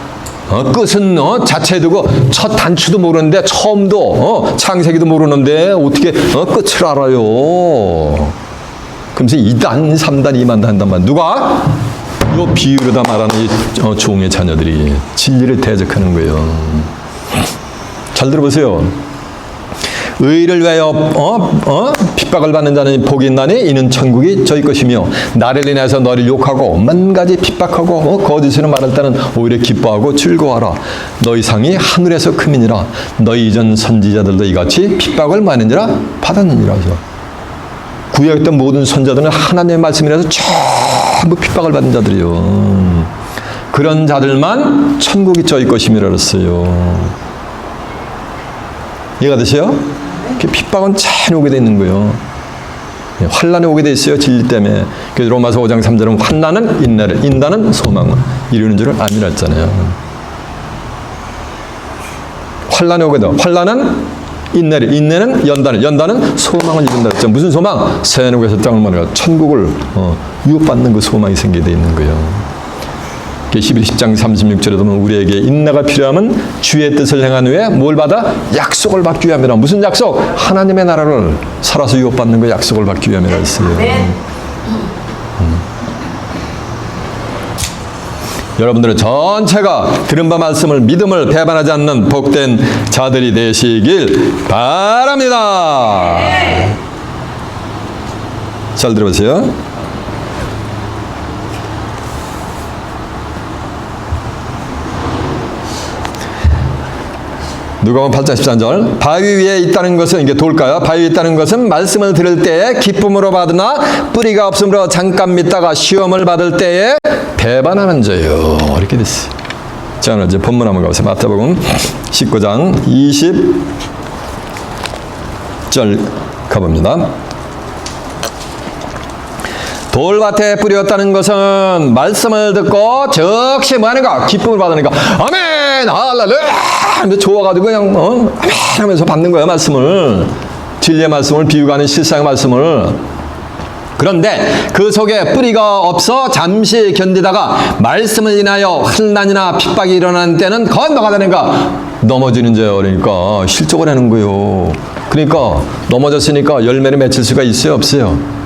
끝은 자체에 두고 첫 단추도 모르는데 처음도 창세기도 모르는데 어떻게 끝을 알아요. 그러면서 2단, 3단, 2만 한단 말. 누가? 요 비유로 다 말하는 이 종의 자녀들이 진리를 대적하는 거예요. 잘 들어보세요. 의를 위하여 핍박을 받는 자는 복이 있나니 이는 천국이 저희 것이며 나를 인해서 너를 욕하고 만 가지 핍박하고 거짓으로 말할 때는 오히려 기뻐하고 즐거워하라. 너희 상이 하늘에서 크미니라. 너희 이전 선지자들도 이같이 핍박을 많은지라 받았느니라. 구약에 있던 모든 선자들은 하나님의 말씀이라서 전부 핍박을 받은 자들이요. 그런 자들만 천국이 저희 것이미라 그랬어요. 이해가 되세요? 핍박은 잘 오게 돼 있는 거예요. 환난이 오게 돼 있어요. 진리 때문에. 그래서 로마서 5장 3절은 환난은 인내를, 인다는 소망을 이루는 줄을 아니라 했잖아요. 환난이 오게 돼. 환난은 인내를, 인내는 연단을, 연단은 소망을 이룬다 했죠. 무슨 소망? 새하늘에서 땅을 만나가 천국을 유업받는 그 소망이 생기게 돼 있는 거예요. 11장 10장 36절에 보면 우리에게 인내가 필요하면 주의 뜻을 행한 후에 뭘 받아? 약속을 받기 위함이라. 무슨 약속? 하나님의 나라를 살아서 유업받는 그 약속을 받기 위함이라 했어요. 여러분들은 전체가 들은 바 말씀을 믿음을 배반하지 않는 복된 자들이 되시길 바랍니다. 잘 들어보세요. 누가복음 8장 13절 바위 위에 있다는 것은 이게 돌까요? 바위 위에 있다는 것은 말씀을 들을 때에 기쁨으로 받으나 뿌리가 없으므로 잠깐 믿다가 시험을 받을 때에 배반하는 자요. 이렇게 됐어요. 자, 이제 본문 한번 가보세요. 마태복음 19장 20절 가봅니다. 돌밭에 뿌렸다는 것은 말씀을 듣고 즉시 뭐하는가? 기쁨을 받으니까 아멘 할렐루야 좋아가지고 그냥 아멘 하면서 받는 거예요. 말씀을, 진리의 말씀을, 비유가 아닌 실상의 말씀을. 그런데 그 속에 뿌리가 없어 잠시 견디다가 말씀을 인하여 환난이나 핍박이 일어나는 때는 건너가 되는가? 넘어지는 자예요. 그러니까 실족을 하는 거예요. 그러니까 넘어졌으니까 열매를 맺을 수가 있어요? 없어요?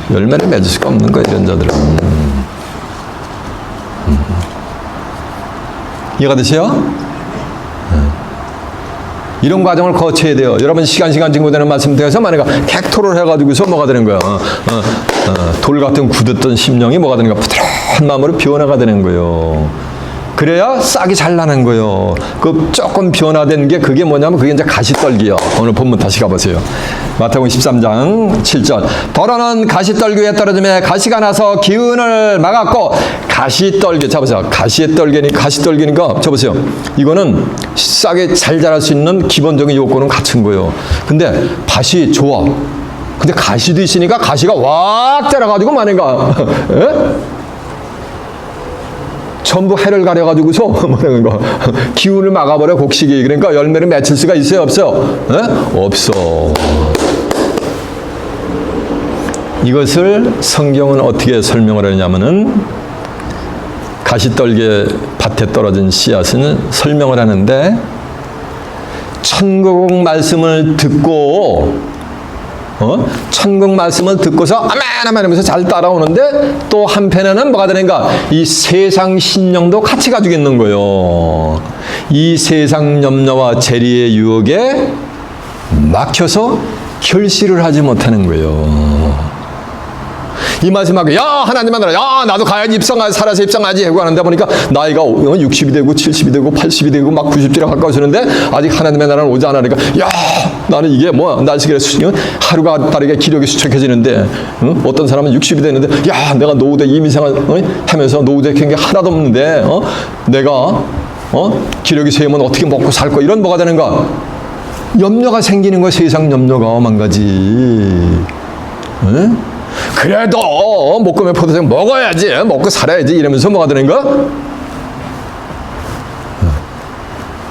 열매를 맺을 수가 없는 거예요. 이런 자들은. 이해가 되세요? 이런 과정을 거쳐야 돼요. 여러분 시간 증거되는 말씀 대해서 만약에 객토를 해가지고서 뭐가 되는 거야? 돌 같은 굳었던 심령이 뭐가 되는 거야? 부드러운 마음으로 변화가 되는 거예요. 그래야 싹이 잘 나는 거예요. 그 조금 변화된 게 그게 뭐냐면 그게 이제 가시떨기요. 오늘 본문 다시 가보세요. 마태복음 13장 7절. 더러는 가시떨기 위에 떨어지며 가시가 나서 기운을 막았고 가시떨기 잡으세요. 가시떨기니까 잡으세요. 이거는 싹이 잘 자랄 수 있는 기본적인 요건은 갖춘 거예요. 근데 밭이 좋아. 근데 가시도 있으니까 가시가 확 자라가지고 만약가 전부 해를 가려가지고서 뭐라는 거 기운을 막아버려 곡식이. 그러니까 열매를 맺힐 수가 있어요, 없어요? 없어. 이것을 성경은 어떻게 설명을 하냐면은 가시떨기에 밭에 떨어진 씨앗은 설명을 하는데 천국 말씀을 듣고 천국 말씀을 듣고서 아멘 아멘 하면서 잘 따라오는데 또 한편에는 뭐가 되는가? 이 세상 신령도 같이 가지고 있는 거예요. 이 세상 염려와 재리의 유혹에 막혀서 결실을 하지 못하는 거예요. 이 마지막에 야 하나님 만나라, 야 나도 가야지, 입성하지, 살아서 입성하지 하고 하는데 보니까 나이가 60이 되고 70이 되고 80이 되고 막 90에 가까워지는데 아직 하나님의 나라는 오지 않으니까 야 나는 이게 뭐 날씨가 하루가 다르게 기력이 수척해지는데 어떤 사람은 60이 됐는데 야 내가 노후대 이민생활 하면서 노후대 경계 하나도 없는데 내가 기력이 세우면 어떻게 먹고 살 거, 이런 뭐가 되는가? 염려가 생기는 거. 세상 염려가 만가지. 그래도 목금에 포도생 먹어야지, 먹고 살아야지 이러면서 뭐가 되는가?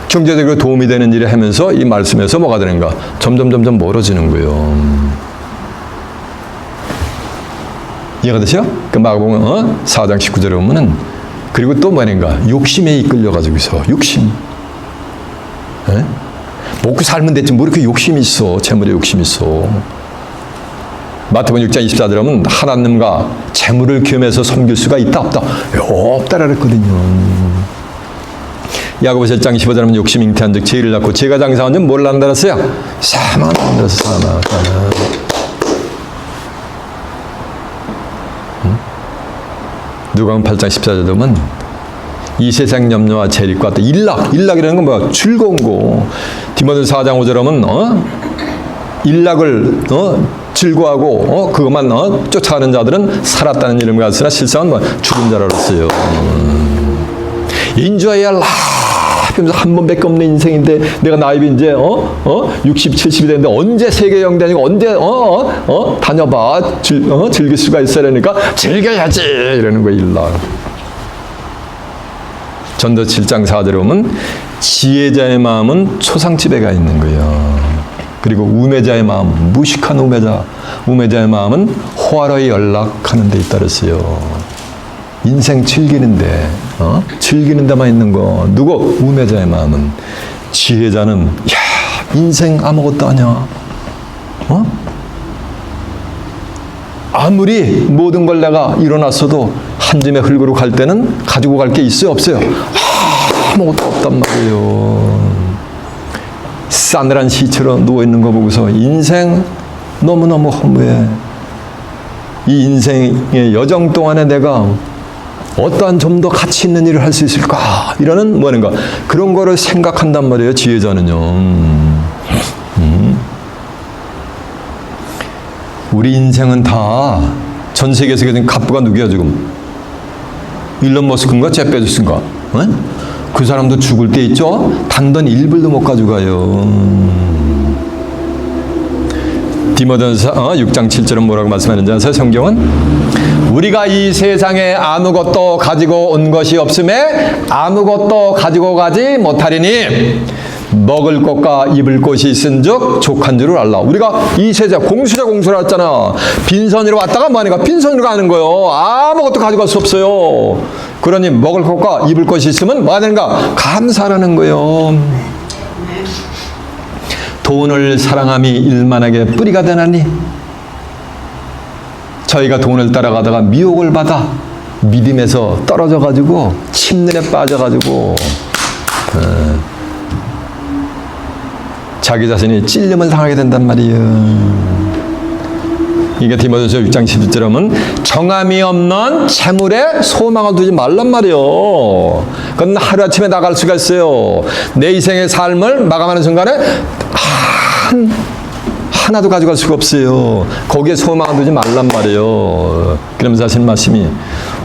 경제적으로 도움이 되는 일을 하면서 이 말씀에서 뭐가 되는가? 점점 멀어지는 거예요. 이해가 되시죠? 그 마가복음 4장 19절에 보면은 그리고 또 뭐인가? 욕심에 이끌려가지고서 욕심. 먹고 살면 됐지 뭐 이렇게 욕심이 있어. 재물에 욕심이 있어. 마태복음 6장 24절에 보면 하나님과 재물을 겸해서 섬길 수가 있다 없다? 없다라 그랬거든요. 야고보서 1장 15절에 보면 욕심 잉태한 즉 죄를 낳고 죄가 장사한 즉 뭘 만들었어요? 사망을 만들었어. 사망. 누가복음 8장 14절에 보면 이 세상 염려와 재립과 또 일락이라는 건 뭐야? 즐거운 거. 디모데전서 4장 5절에 보면 일락을 즐거워하고 그것만 쫓아가는 자들은 살았다는 이름을 가졌으나 실상은 뭐 죽은 자라로서요. 인주하여 하면서 한 번밖에 없는 인생인데 내가 나이가 이제 60, 70이 됐는데 언제 세계 영대 아니고 언제 다녀봐 즐길 수가 있어야 되니까 즐겨야지 이러는 거예요. 일락. 전도 7장 4절에 보면 지혜자의 마음은 초상집에 가 있는 거예요. 그리고 우매자의 마음, 무식한 우매자의 마음은 호화로에 연락하는 데 있다 그랬어요. 인생 즐기는데, 즐기는 데만 있는 거. 누구? 우매자의 마음은. 지혜자는, 야, 인생 아무것도 아니야. 아무리 모든 걸 내가 일어났어도 한 줌의 흙으로 갈 때는 가지고 갈 게 있어요, 없어요? 아무것도 없단 말이에요. 싸늘한 시처럼 누워있는 거 보고서 인생 너무너무 허무해. 이 인생의 여정 동안에 내가 어떠한 좀 더 가치 있는 일을 할 수 있을까? 이러는 뭐는가? 그런 거를 생각한단 말이에요, 지혜자는요. 우리 인생은 다 전 세계에서 갑부가 누구야 지금? 일론 머스크인가? 제프 베조스인가? 그 사람도 죽을 때 있죠? 단돈 1불도 못 가져가요. 디모데전서 6장 7절은 뭐라고 말씀하는지 아세요? 성경은 우리가 이 세상에 아무것도 가지고 온 것이 없음에 아무것도 가지고 가지 못하리니 먹을 것과 입을 것이 있은즉 족한 줄을 알라. 우리가 이 세상 공수라 했잖아. 빈손으로 왔다가 뭐하니까 빈손으로 가는 거예요. 아무것도 가져갈 수 없어요. 그러니 먹을 것과 입을 것이 있으면 뭐가 되는가? 감사하라는 거예요. 돈을 사랑함이 일만하게 뿌리가 되나니 저희가 돈을 따라가다가 미혹을 받아 믿음에서 떨어져가지고 침륜에 빠져가지고 자기 자신이 찔림을 당하게 된단 말이에요. 이게 디모데후서 6장 11절에 보면 정함이 없는 재물에 소망을 두지 말란 말이요. 그건 하루아침에 나갈 수가 있어요. 내 인생의 삶을 마감하는 순간에 하나도 가져갈 수가 없어요. 거기에 소망을 두지 말란 말이에요. 그러면서 하신 말씀이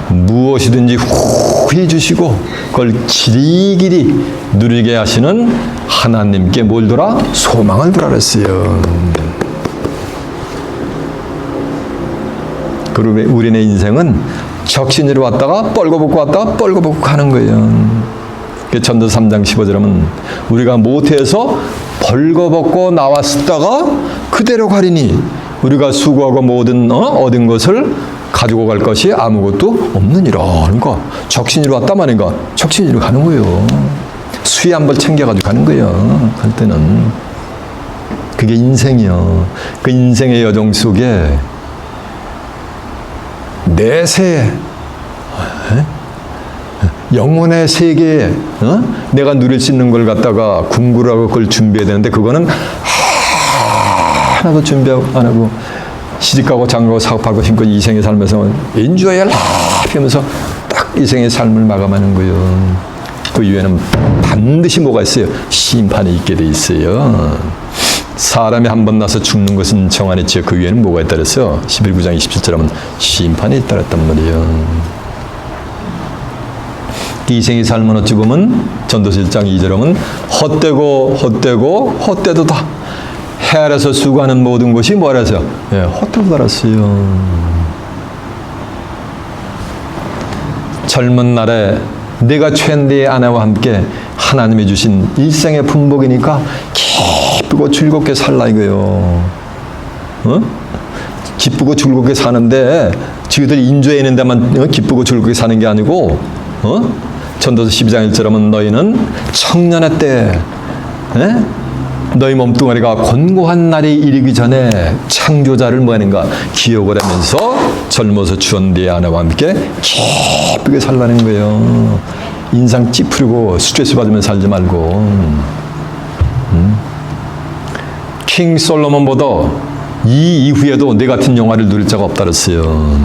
무엇이든지 후히 주시고 그걸 길이길이 누리게 하시는 하나님께 뭘 두라? 소망을 두라 그랬어요. 그리고 우리네 인생은 적신으로 왔다가 뻘거벗고 왔다가 뻘거벗고 가는 거예요. 전도서 3장 15절에 하면 우리가 모태에서 벌거벗고 나왔다가 그대로 가리니 우리가 수고하고 모든 얻은 것을 가지고 갈 것이 아무것도 없느니라. 그러니까 적신이로 왔단 말인가? 적신이로 가는 거예요. 수위 한 벌 챙겨가지고 가는 거예요. 갈 때는. 그게 인생이요. 그 인생의 여정 속에 내세 영혼의 세계에 내가 누릴 수 있는 걸 갖다가 궁구라고 그걸 준비해야 되는데 그거는 하나도 준비 안 하고 시집가고 장가고 사업하고 힘껏 이생의 삶에서 인주해야 하면서 딱 이생의 삶을 마감하는 거예요. 그 이후에는 반드시 뭐가 있어요? 심판이 있게 돼 있어요. 사람이 한 번 나서 죽는 것은 정한이지요. 그 위에는 뭐가 있다 그랬어요? 11구장 27절 하면 심판이 있다 그랬단 말이에요. 이생의 삶은 어찌 보면 전도서 1장 2절 하면 헛되도다. 해 아래서 수고하는 모든 것이 뭐라 해서요? 예, 헛되고 달았어요. 젊은 날에 내가 취한 네 아내와 함께 하나님이 주신 일생의 품복이니까 기쁘고 즐겁게 살라 이거요. 기쁘고 즐겁게 사는데 지들 인조에 있는 데만 기쁘고 즐겁게 사는 게 아니고 전도서 12장 1절 하면 너희는 청년의 때 너희 몸뚱아리가 곤고한 날이 이르기 전에 창조자를 뭐하는가 기억을 하면서 젊어서 주온 네 아내와 함께 기쁘게 살라는 거예요. 인상 찌푸리고 스트레스 받으면서 살지 말고. 킹 솔로몬보다 이 이후에도 내 같은 영화를 누릴 자가 없다 그랬어요.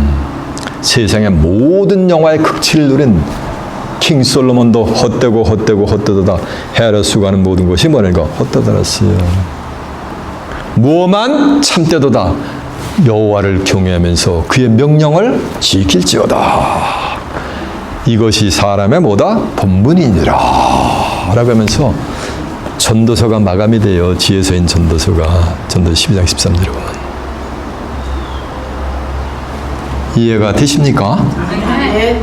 세상의 모든 영화의 극치를 누린 킹 솔로몬도 헛되도다 헤아려 수고하는 모든 것이 뭐랄까 헛되다 그랬어요. 무엇만 참되도다 여호와를 경외하면서 그의 명령을 지킬지어다. 이것이 사람의 뭐다? 본분이니라 라고 하면서 전도서가 마감이 돼요. 지혜서인 전도서가 전도서 12장 13절에 보면. 이해가 되십니까? 네.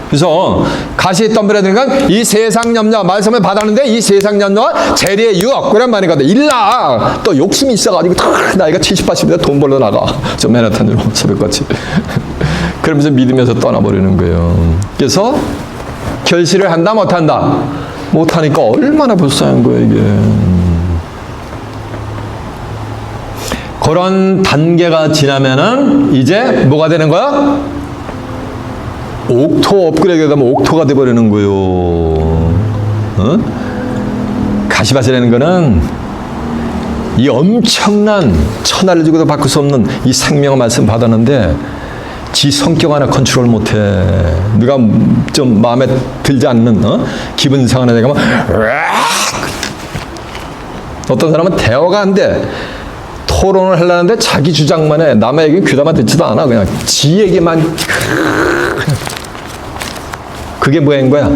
그래서 가시에 덤벼드니까 이 세상 염려 말씀을 받았는데 이 세상 염려와 재리의 유혹 그런 말이거든. 일라 또 욕심이 있어가지고 나이가 70, 80이다 돈 벌러 나가 저 맨하탄으로 새벽같이 그러면서 믿으면서 떠나버리는 거예요. 그래서 결실을 한다 못한다 못하니까 얼마나 불쌍한 거예요 이게. 그런 단계가 지나면은 이제 뭐가 되는 거야? 옥토 업그레이드가 되면 옥토가 돼버리는 거예요. 가시밭이라는 거는 이 엄청난 천하를 주고도 바꿀 수 없는 이 생명의 말씀 받았는데 지 성격 하나 컨트롤 못해. 누가 좀 마음에 들지 않는 기분 상하는 애가 막 어떤 사람은 대화가 안 돼. 토론을 하려는데 자기 주장만 해. 남의 얘기 귀담아 듣지도 않아. 그냥 지 얘기만. 그게 뭐인 거야?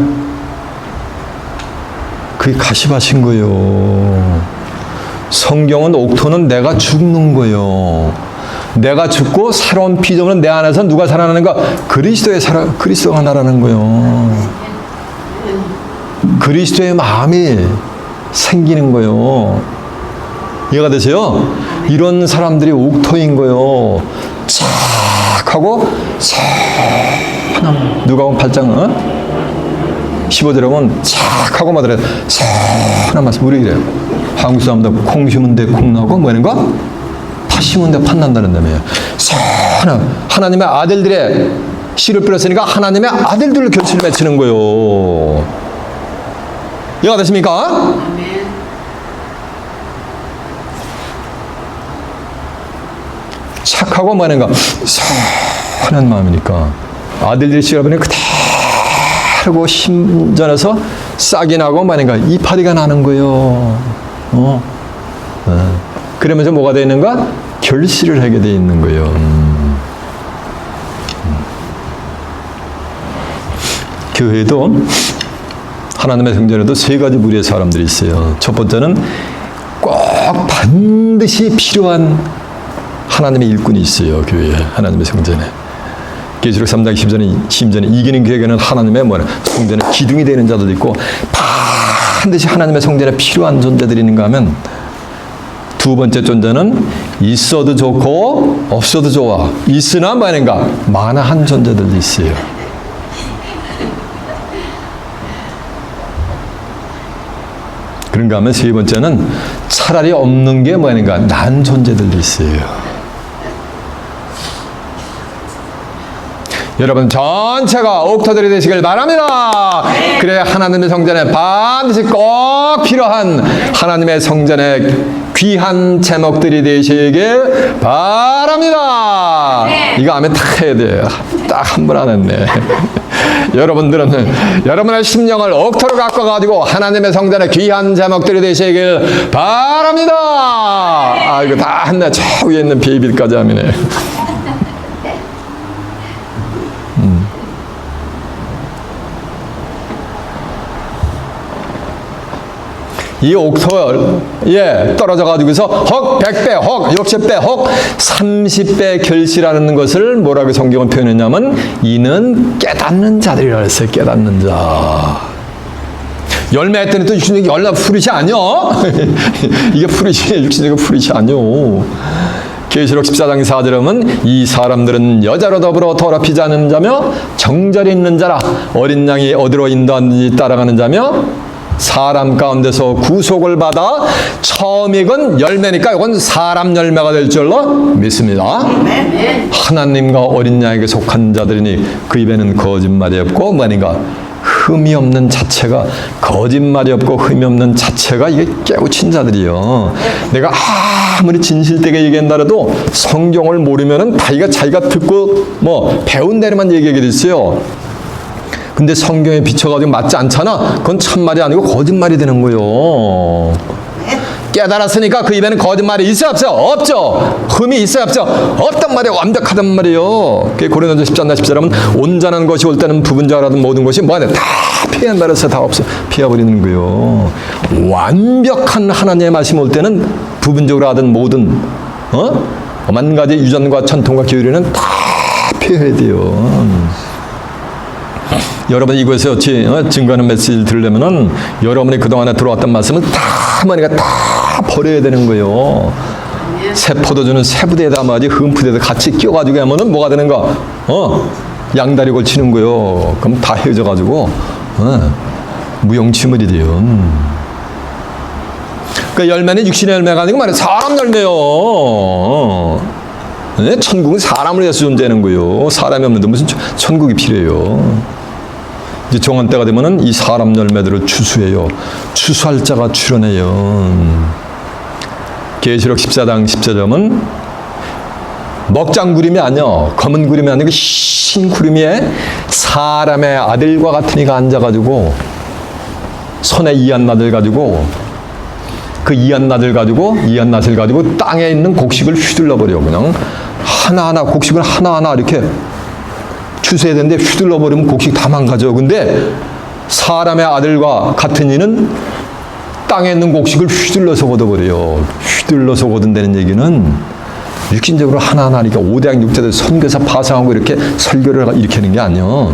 그게 가시밭인 거예요. 성경은 옥토는 내가 죽는 거예요. 내가 죽고 새로운 피조물은 내 안에서 누가 살아나는가? 그리스도가 나라는 거예요. 그리스도의 마음이 생기는 거예요. 이해가 되세요? 이런 사람들이 옥토인 거예요. 착 하고 착 누가 보면 8장 15절에 보면 착 하고 말해 착 하나 말씀 우리 그래요. 한국 사람들 콩 심은 데 콩 나고 뭐 하는가? 파 심은 데 팥 난다는 다음에 착 하나 하나님의 아들들의 씨를 뿌렸으니까 하나님의 아들들을 결실을 맺히는 거예요. 이해가 되십니까? 묵묵하고 뭐하는가 선한 마음이니까 아들들이 시라보니 그대로 힘전해서 싹이 나고 뭐하는가 이파리가 나는 거예요. 그러면서 뭐가 되어 있는가? 결실을 하게 되어 있는 거예요. 교회도 하나님의 성전에도 세 가지 무리의 사람들이 있어요. 첫 번째는 꼭 반드시 필요한 하나님의 일꾼이 있어요. 교회에, 하나님의 성전에. 계시록 3장 10절에 이기는 교회에는 하나님의 성전에 기둥이 되는 자들도 있고 반드시 하나님의 성전에 필요한 존재들이 있는가 하면 두 번째 존재는 있어도 좋고 없어도 좋아. 있으나 많은가? 많아한 존재들도 있어요. 그런가 하면 세 번째는 차라리 없는 게 뭐하는가? 난 존재들도 있어요. 여러분 전체가 옥토들이 되시길 바랍니다. 그래야 하나님의 성전에 반드시 꼭 필요한 하나님의 성전에 귀한 제목들이 되시길 바랍니다. 이거 하면 딱 해야 돼요. 딱 한 번 안 했네. 여러분들은 여러분의 심령을 옥토로 갖고 가지고 하나님의 성전에 귀한 제목들이 되시길 바랍니다. 아, 이거 다 했네. 저 위에 있는 베이비까지 하면네. 이 옥토, 떨어져 가지고서 혹 100배, 혹 60배, 혹 30배 결실하는 것을 뭐라고 성경은 표현했냐면 이는 깨닫는 자들이라 했어요. 깨닫는 자. 열매 했더니 또 육신적인 열나 푸릇이 아니요. 이게 푸릇이에요. 육신적인 푸릇이 아니요. 계시록 14장 4절에 보면 이 사람들은 여자로 더불어 더럽히지 않는 자며 정절이 있는 자라 어린 양이 어디로 인도하는지 따라가는 자며 사람 가운데서 구속을 받아 처음 익은 열매니까 이건 사람 열매가 될 줄로 믿습니다. 하나님과 어린 양에게 속한 자들이니 그 입에는 거짓말이 없고 뭐아닌가 흠이 없는 자체가 거짓말이 없고 흠이 없는 자체가 이게 깨우친 자들이요. 내가 아무리 진실되게 얘기한다라도 성경을 모르면은 자기가 듣고 뭐 배운 대로만 얘기하게 됐어요. 근데 성경에 비춰가지고 맞지 않잖아. 그건 참말이 아니고 거짓말이 되는 거예요. 깨달았으니까 그 입에는 거짓말이 있어요 없어요? 없죠. 흠이 있어요 없죠? 없단 말이에요. 완벽하단 말이에요. 고린도전서 10장 10절에 하면 온전한 것이 올 때는 부분자라든 모든 것이 뭐하냐 다 피한다 그래서 다 없어 피해버리는 거예요. 완벽한 하나님의 말씀이 올 때는 부분적으로 하든 모든 만 가지 유전과 전통과 교리는 다 피해야 돼요. 여러분 이곳에서 증거하는 메시지를 들으려면은 여러분이 그동안에 들어왔던 말씀을 다 버려야 되는 거예요. 새 포도주는 새 부대에 담아야지 흠 부대에다 같이 끼워가지고 하면은 뭐가 되는가? 양다리 걸치는 거예요. 그럼 다 헤어져가지고 무용치물이 돼요. 그 열매는 육신의 열매가 아니고 말이야 사람 열매요. 천국은 사람을 위해서 존재하는 거예요. 사람이 없는데 무슨 천국이 필요해요. 이제 정한 때가 되면은 이 사람 열매들을 추수해요. 추수할 자가 출현해요. 계시록 14장 10절은 먹장 구름이 아니요, 검은 구름이 아니고 흰 구름 위에 사람의 아들과 같은 이가 앉아가지고 손에 이한낫을 가지고 그 이한낫을 가지고 땅에 있는 곡식을 휘둘러 버려. 그냥 하나하나 곡식을 하나하나 이렇게 추수해야 되는데 휘둘러 버리면 곡식 다 망가져. 근데 사람의 아들과 같은 이는 땅에 있는 곡식을 휘둘러서 걷어버려요. 휘둘러서 거둔다는 얘기는 육신적으로 하나하나 이렇게 5대양 6대들 선교사 파송하고 이렇게 설교를 일으키는 게 아니에요.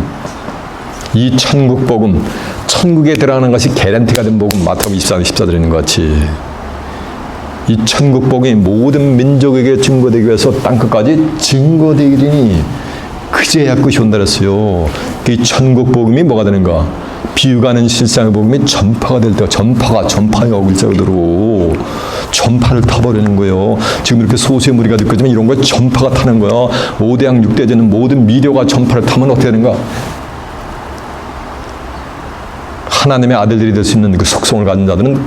이 천국 복음, 천국에 들어가는 것이 개런티가 된 복음, 마태복음 24장 14절에 있는 것 같이 이 천국 복음이 모든 민족에게 증거되기 위해서 땅끝까지 증거되리니 그제야 끝이 온다 그랬어요. 이 천국 복음이 뭐가 되는가? 비유가 아닌 실상의 복음이 전파가 될 때가 전파의 어글자로 전파를 타버리는 거예요. 지금 이렇게 소수의 무리가 듣거지만 이런 거에 전파가 타는 거야. 5대양 6대제는 모든 미디어가 전파를 타면 어떻게 되는가? 하나님의 아들들이 될 수 있는 그 속성을 가진 자들은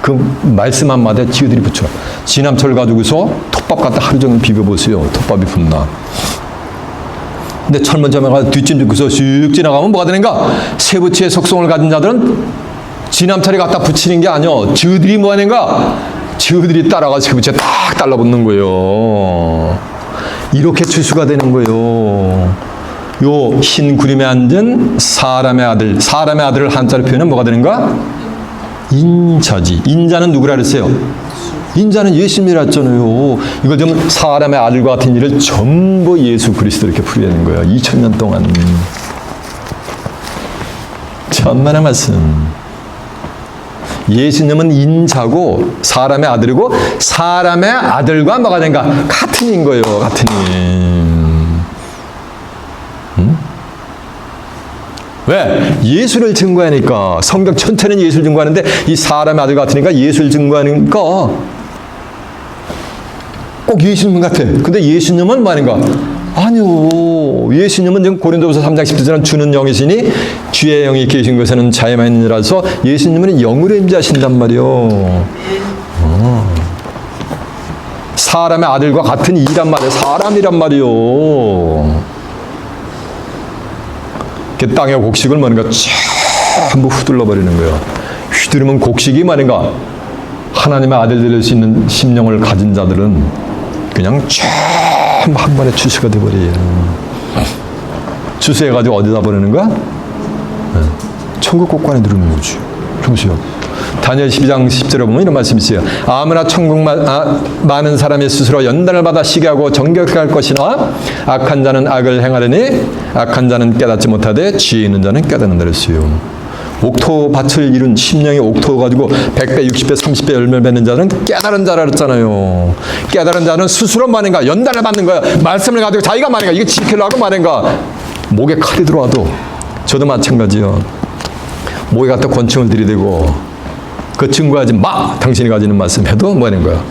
그 말씀 한마디에 지들이 붙여. 진함철 가지고서 톱밥 갖다 하루 종일 비벼보세요. 톱밥이 붙나. 근데 철문점에가 뒷짐 짚고서 슉 지나가면 뭐가 되는가? 세부치의 속성을 가진 자들은 진함철에 갖다 붙이는 게 아니요. 저들이 뭐 하는가? 저들이 따라가 세부치에 딱 달라붙는 거예요. 이렇게 추수가 되는 거예요. 요 흰 구름에 앉은 사람의 아들, 사람의 아들을 한자로 표현하면 뭐가 되는가? 인자지. 인자는 누구라 그랬어요? 인자는 예수님이라 했잖아요. 이걸 좀 사람의 아들과 같은 일을 전부 예수 그리스도 이렇게 풀이하는 거예요. 2000년 동안. 천만의 말씀. 예수님은 인자고 사람의 아들이고 사람의 아들과 뭐가 된가? 같은 인 거예요. 같은 인. 왜? 예수를 증거하니까. 성경 전체는 예수를 증거하는데 이 사람의 아들 같으니까 예수를 증거하니까 꼭 예수님 같아. 근데 예수님은 뭐 아닌가? 아니요. 예수님은 지금 고린도후서 3장 10절은 주는 영이시니 주의 영이 계신 것에는 자유만 있느라서 예수님은 영으로 임재하신단 말이요. 사람의 아들과 같은 이란 말이에요. 사람이란 말이요. 땅의 곡식을 뭐는가 전부 휘둘러 버리는 거예요. 휘두르면 곡식이 말인가 하나님의 아들 될 수 있는 심령을 가진 자들은 그냥 전부 한 번에 추수가 돼버려요. 추수해가지고 어디다 버리는 거야? 천국 곳간에 누르는 거지. 보세요. 다니엘 12장 10절에 보면 이런 말씀이 있어요. 아무나 천국 많은 사람이 스스로 연단을 받아 시기하고 정결할 것이나 악한 자는 악을 행하려니 악한 자는 깨닫지 못하되 지혜 있는 자는 깨닫는다 그랬어요. 옥토밭을 이룬 심령이 옥토 가지고 100배, 60배, 30배 열매를 맺는 자는 깨달은 자라 그랬잖아요. 깨달은 자는 스스로 말인가 연단을 받는 거야. 말씀을 가지고 자기가 말인가 이게 지키려고 말인가 목에 칼이 들어와도 저도 마찬가지요. 목에 갖다 권총을 들이대고 그 증거하지 마! 당신이 가지는 말씀 해도 뭐 하는 거야?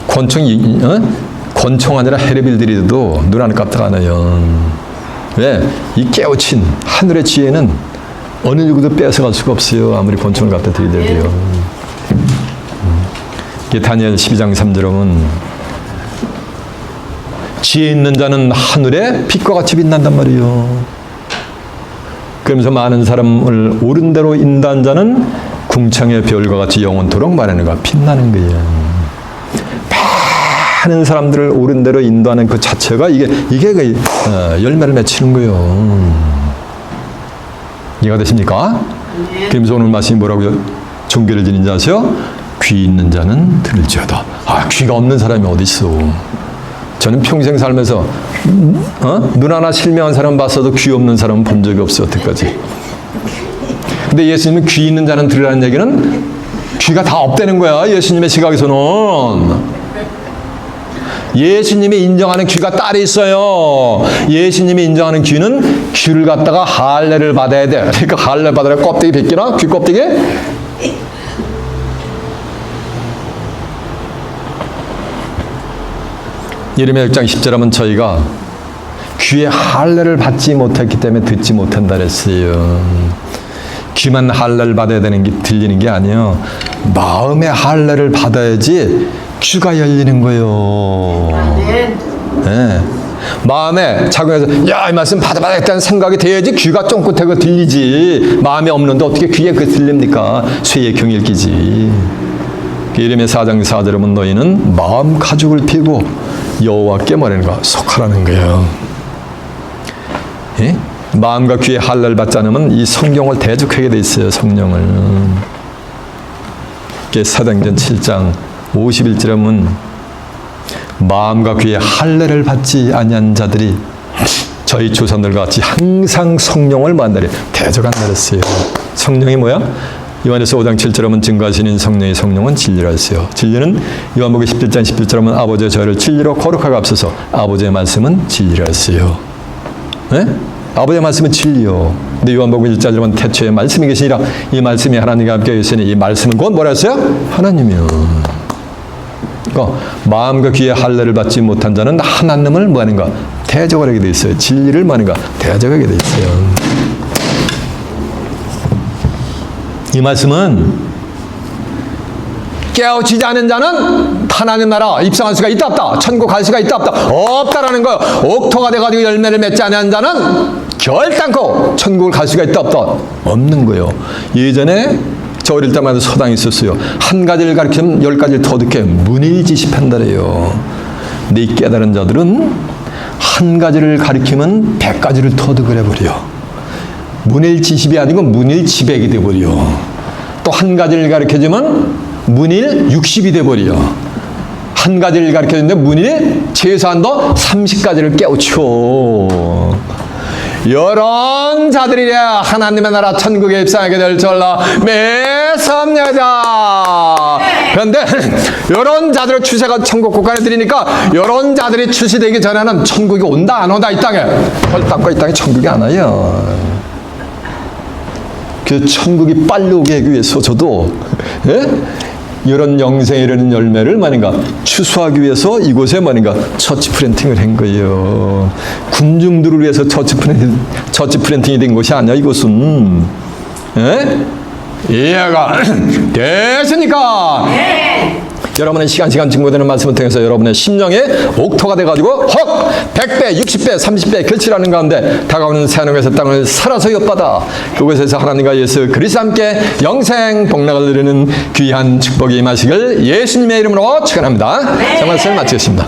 권총이, 권총 아니라 헤레빌 들이대도 눈 안 깜짝하네요. 왜? 이 깨우친 하늘의 지혜는 어느 누구도 뺏어갈 수가 없어요. 아무리 권총을 갖다 들이대도요. 이게 다니엘 12장 3절에 보면 지혜 있는 자는 하늘에 빛과 같이 빛난단 말이에요. 그러면서 많은 사람을 옳은 대로 인도한 자는 궁창의 별과 같이 영원토록 말하는 거 빛나는 거예요. 많은 사람들을 옳은 대로 인도하는 그 자체가 이게 그 열매를 맺히는 거예요. 이해가 되십니까? 그러면서 오늘 말씀이 뭐라고요? 종교를 지닌 자 아세요? 귀 있는 자는 들을지어다. 아, 귀가 없는 사람이 어디 있어? 저는 평생 살면서 눈 하나 실명한 사람 봤어도 귀 없는 사람은 본 적이 없어요. 여태까지. 근데 예수님은 귀 있는 자는 들으라는 얘기는 귀가 다 없다는 거야. 예수님의 시각에서는. 예수님이 인정하는 귀가 딸이 있어요. 예수님이 인정하는 귀는 귀를 갖다가 할례를 받아야 돼. 그러니까 할례 받으라 껍데기 벗기나? 귀 껍데기? 예레미야 6장 10절 하면 저희가 귀의 할례를 받지 못했기 때문에 듣지 못한다 그랬어요. 귀만 할례를 받아야 되는 게 들리는 게 아니에요. 마음의 할례를 받아야지 귀가 열리는 거예요. 네. 마음에 작용해서 야, 이 말씀 받아야겠다는 생각이 돼야지 귀가 쫑긋하고 들리지. 마음에 없는데 어떻게 귀에 그 들립니까? 쇠의 경일기지. 예레미야 4장 4절에 보면 너희는 마음 가죽을 피고 여호와께 뭐라는가 속하라는 거예요. 예? 마음과 귀의 할례를 받지 않으면 이 성경을 대적하게 돼 있어요. 성령을. 사도행전 7장 51절에 보면 마음과 귀의 할례를 받지 아니한 자들이 저희 조상들과 같이 항상 성령을 만나려 대적한다 그랬어요. 성령이 뭐야? 요한에서 5장 7절에 보면 증거하시는 성령은 진리라 했어요. 진리는 요한복음 17장 11절에 보면 아버지의 저희를 진리로 거룩하게 앞서서 아버지의 말씀은 진리라 했어요. 네? 아버지의 말씀은 진리요. 근데 요한복음 1장에 보면 태초에 말씀이 계시니라 이 말씀이 하나님과 함께 계시니 이 말씀은 곧 뭐라 했어요? 하나님이요. 그러니까 마음과 귀의 할례를 받지 못한 자는 하나님을 뭐하는가? 대적을 하게 돼 있어요. 진리를 뭐하는가? 대적하게 돼 있어요. 이 말씀은 깨우치지 않은 자는 하나님 나라 입성할 수가 있다 없다, 천국 갈 수가 있다 없다, 없다라는 거예요. 옥토가 돼가지고 열매를 맺지 않은 자는 결단코 천국을 갈 수가 있다 없다, 없는 거예요. 예전에 저 어릴 때마다 서당이 있었어요. 한 가지를 가르치면 10가지를 터득해 문일지시판다래요. 네 깨달은 자들은 한 가지를 가르치면 100가지를 터득을 해버려. 문일지십이 아니고 문일지백이 돼버려. 또 한 가지를 가르쳐주면 문일 60이 돼버려. 한 가지를 가르쳐주는데 문일 최소한도 30가지를 깨우쳐. 이런 자들이랴 하나님의 나라 천국에 입성하게 될 줄라 매섭냐자. 그런데 이런 자들을 추세가 천국 국간에 들이니까 이런 자들이 출시되기 전에는 천국이 온다 안 온다 이 땅에 헐 닦고 이 땅에 천국이 안 와요. 그 천국이 빨리 오게 하기 위해서 저도 이런 영생에 이르는 열매를 말인가 추수하기 위해서 이곳에 말인가 처치 플랜팅을 한 거예요. 군중들을 위해서 처치 플랜팅이 된 것이 아니야. 이것은 이해가 되십니까? 네. 여러분의 시간 증거되는 말씀을 통해서 여러분의 심령에 옥토가 돼가지고 헉 100배, 60배, 30배 결실하는 가운데 다가오는 새하늘에서 땅을 살아서 엿받아 그곳에서 하나님과 예수 그리스도 함께 영생 복락을 누리는 귀한 축복이 임하시길 예수님의 이름으로 축원합니다. 네. 자, 말씀을 마치겠습니다.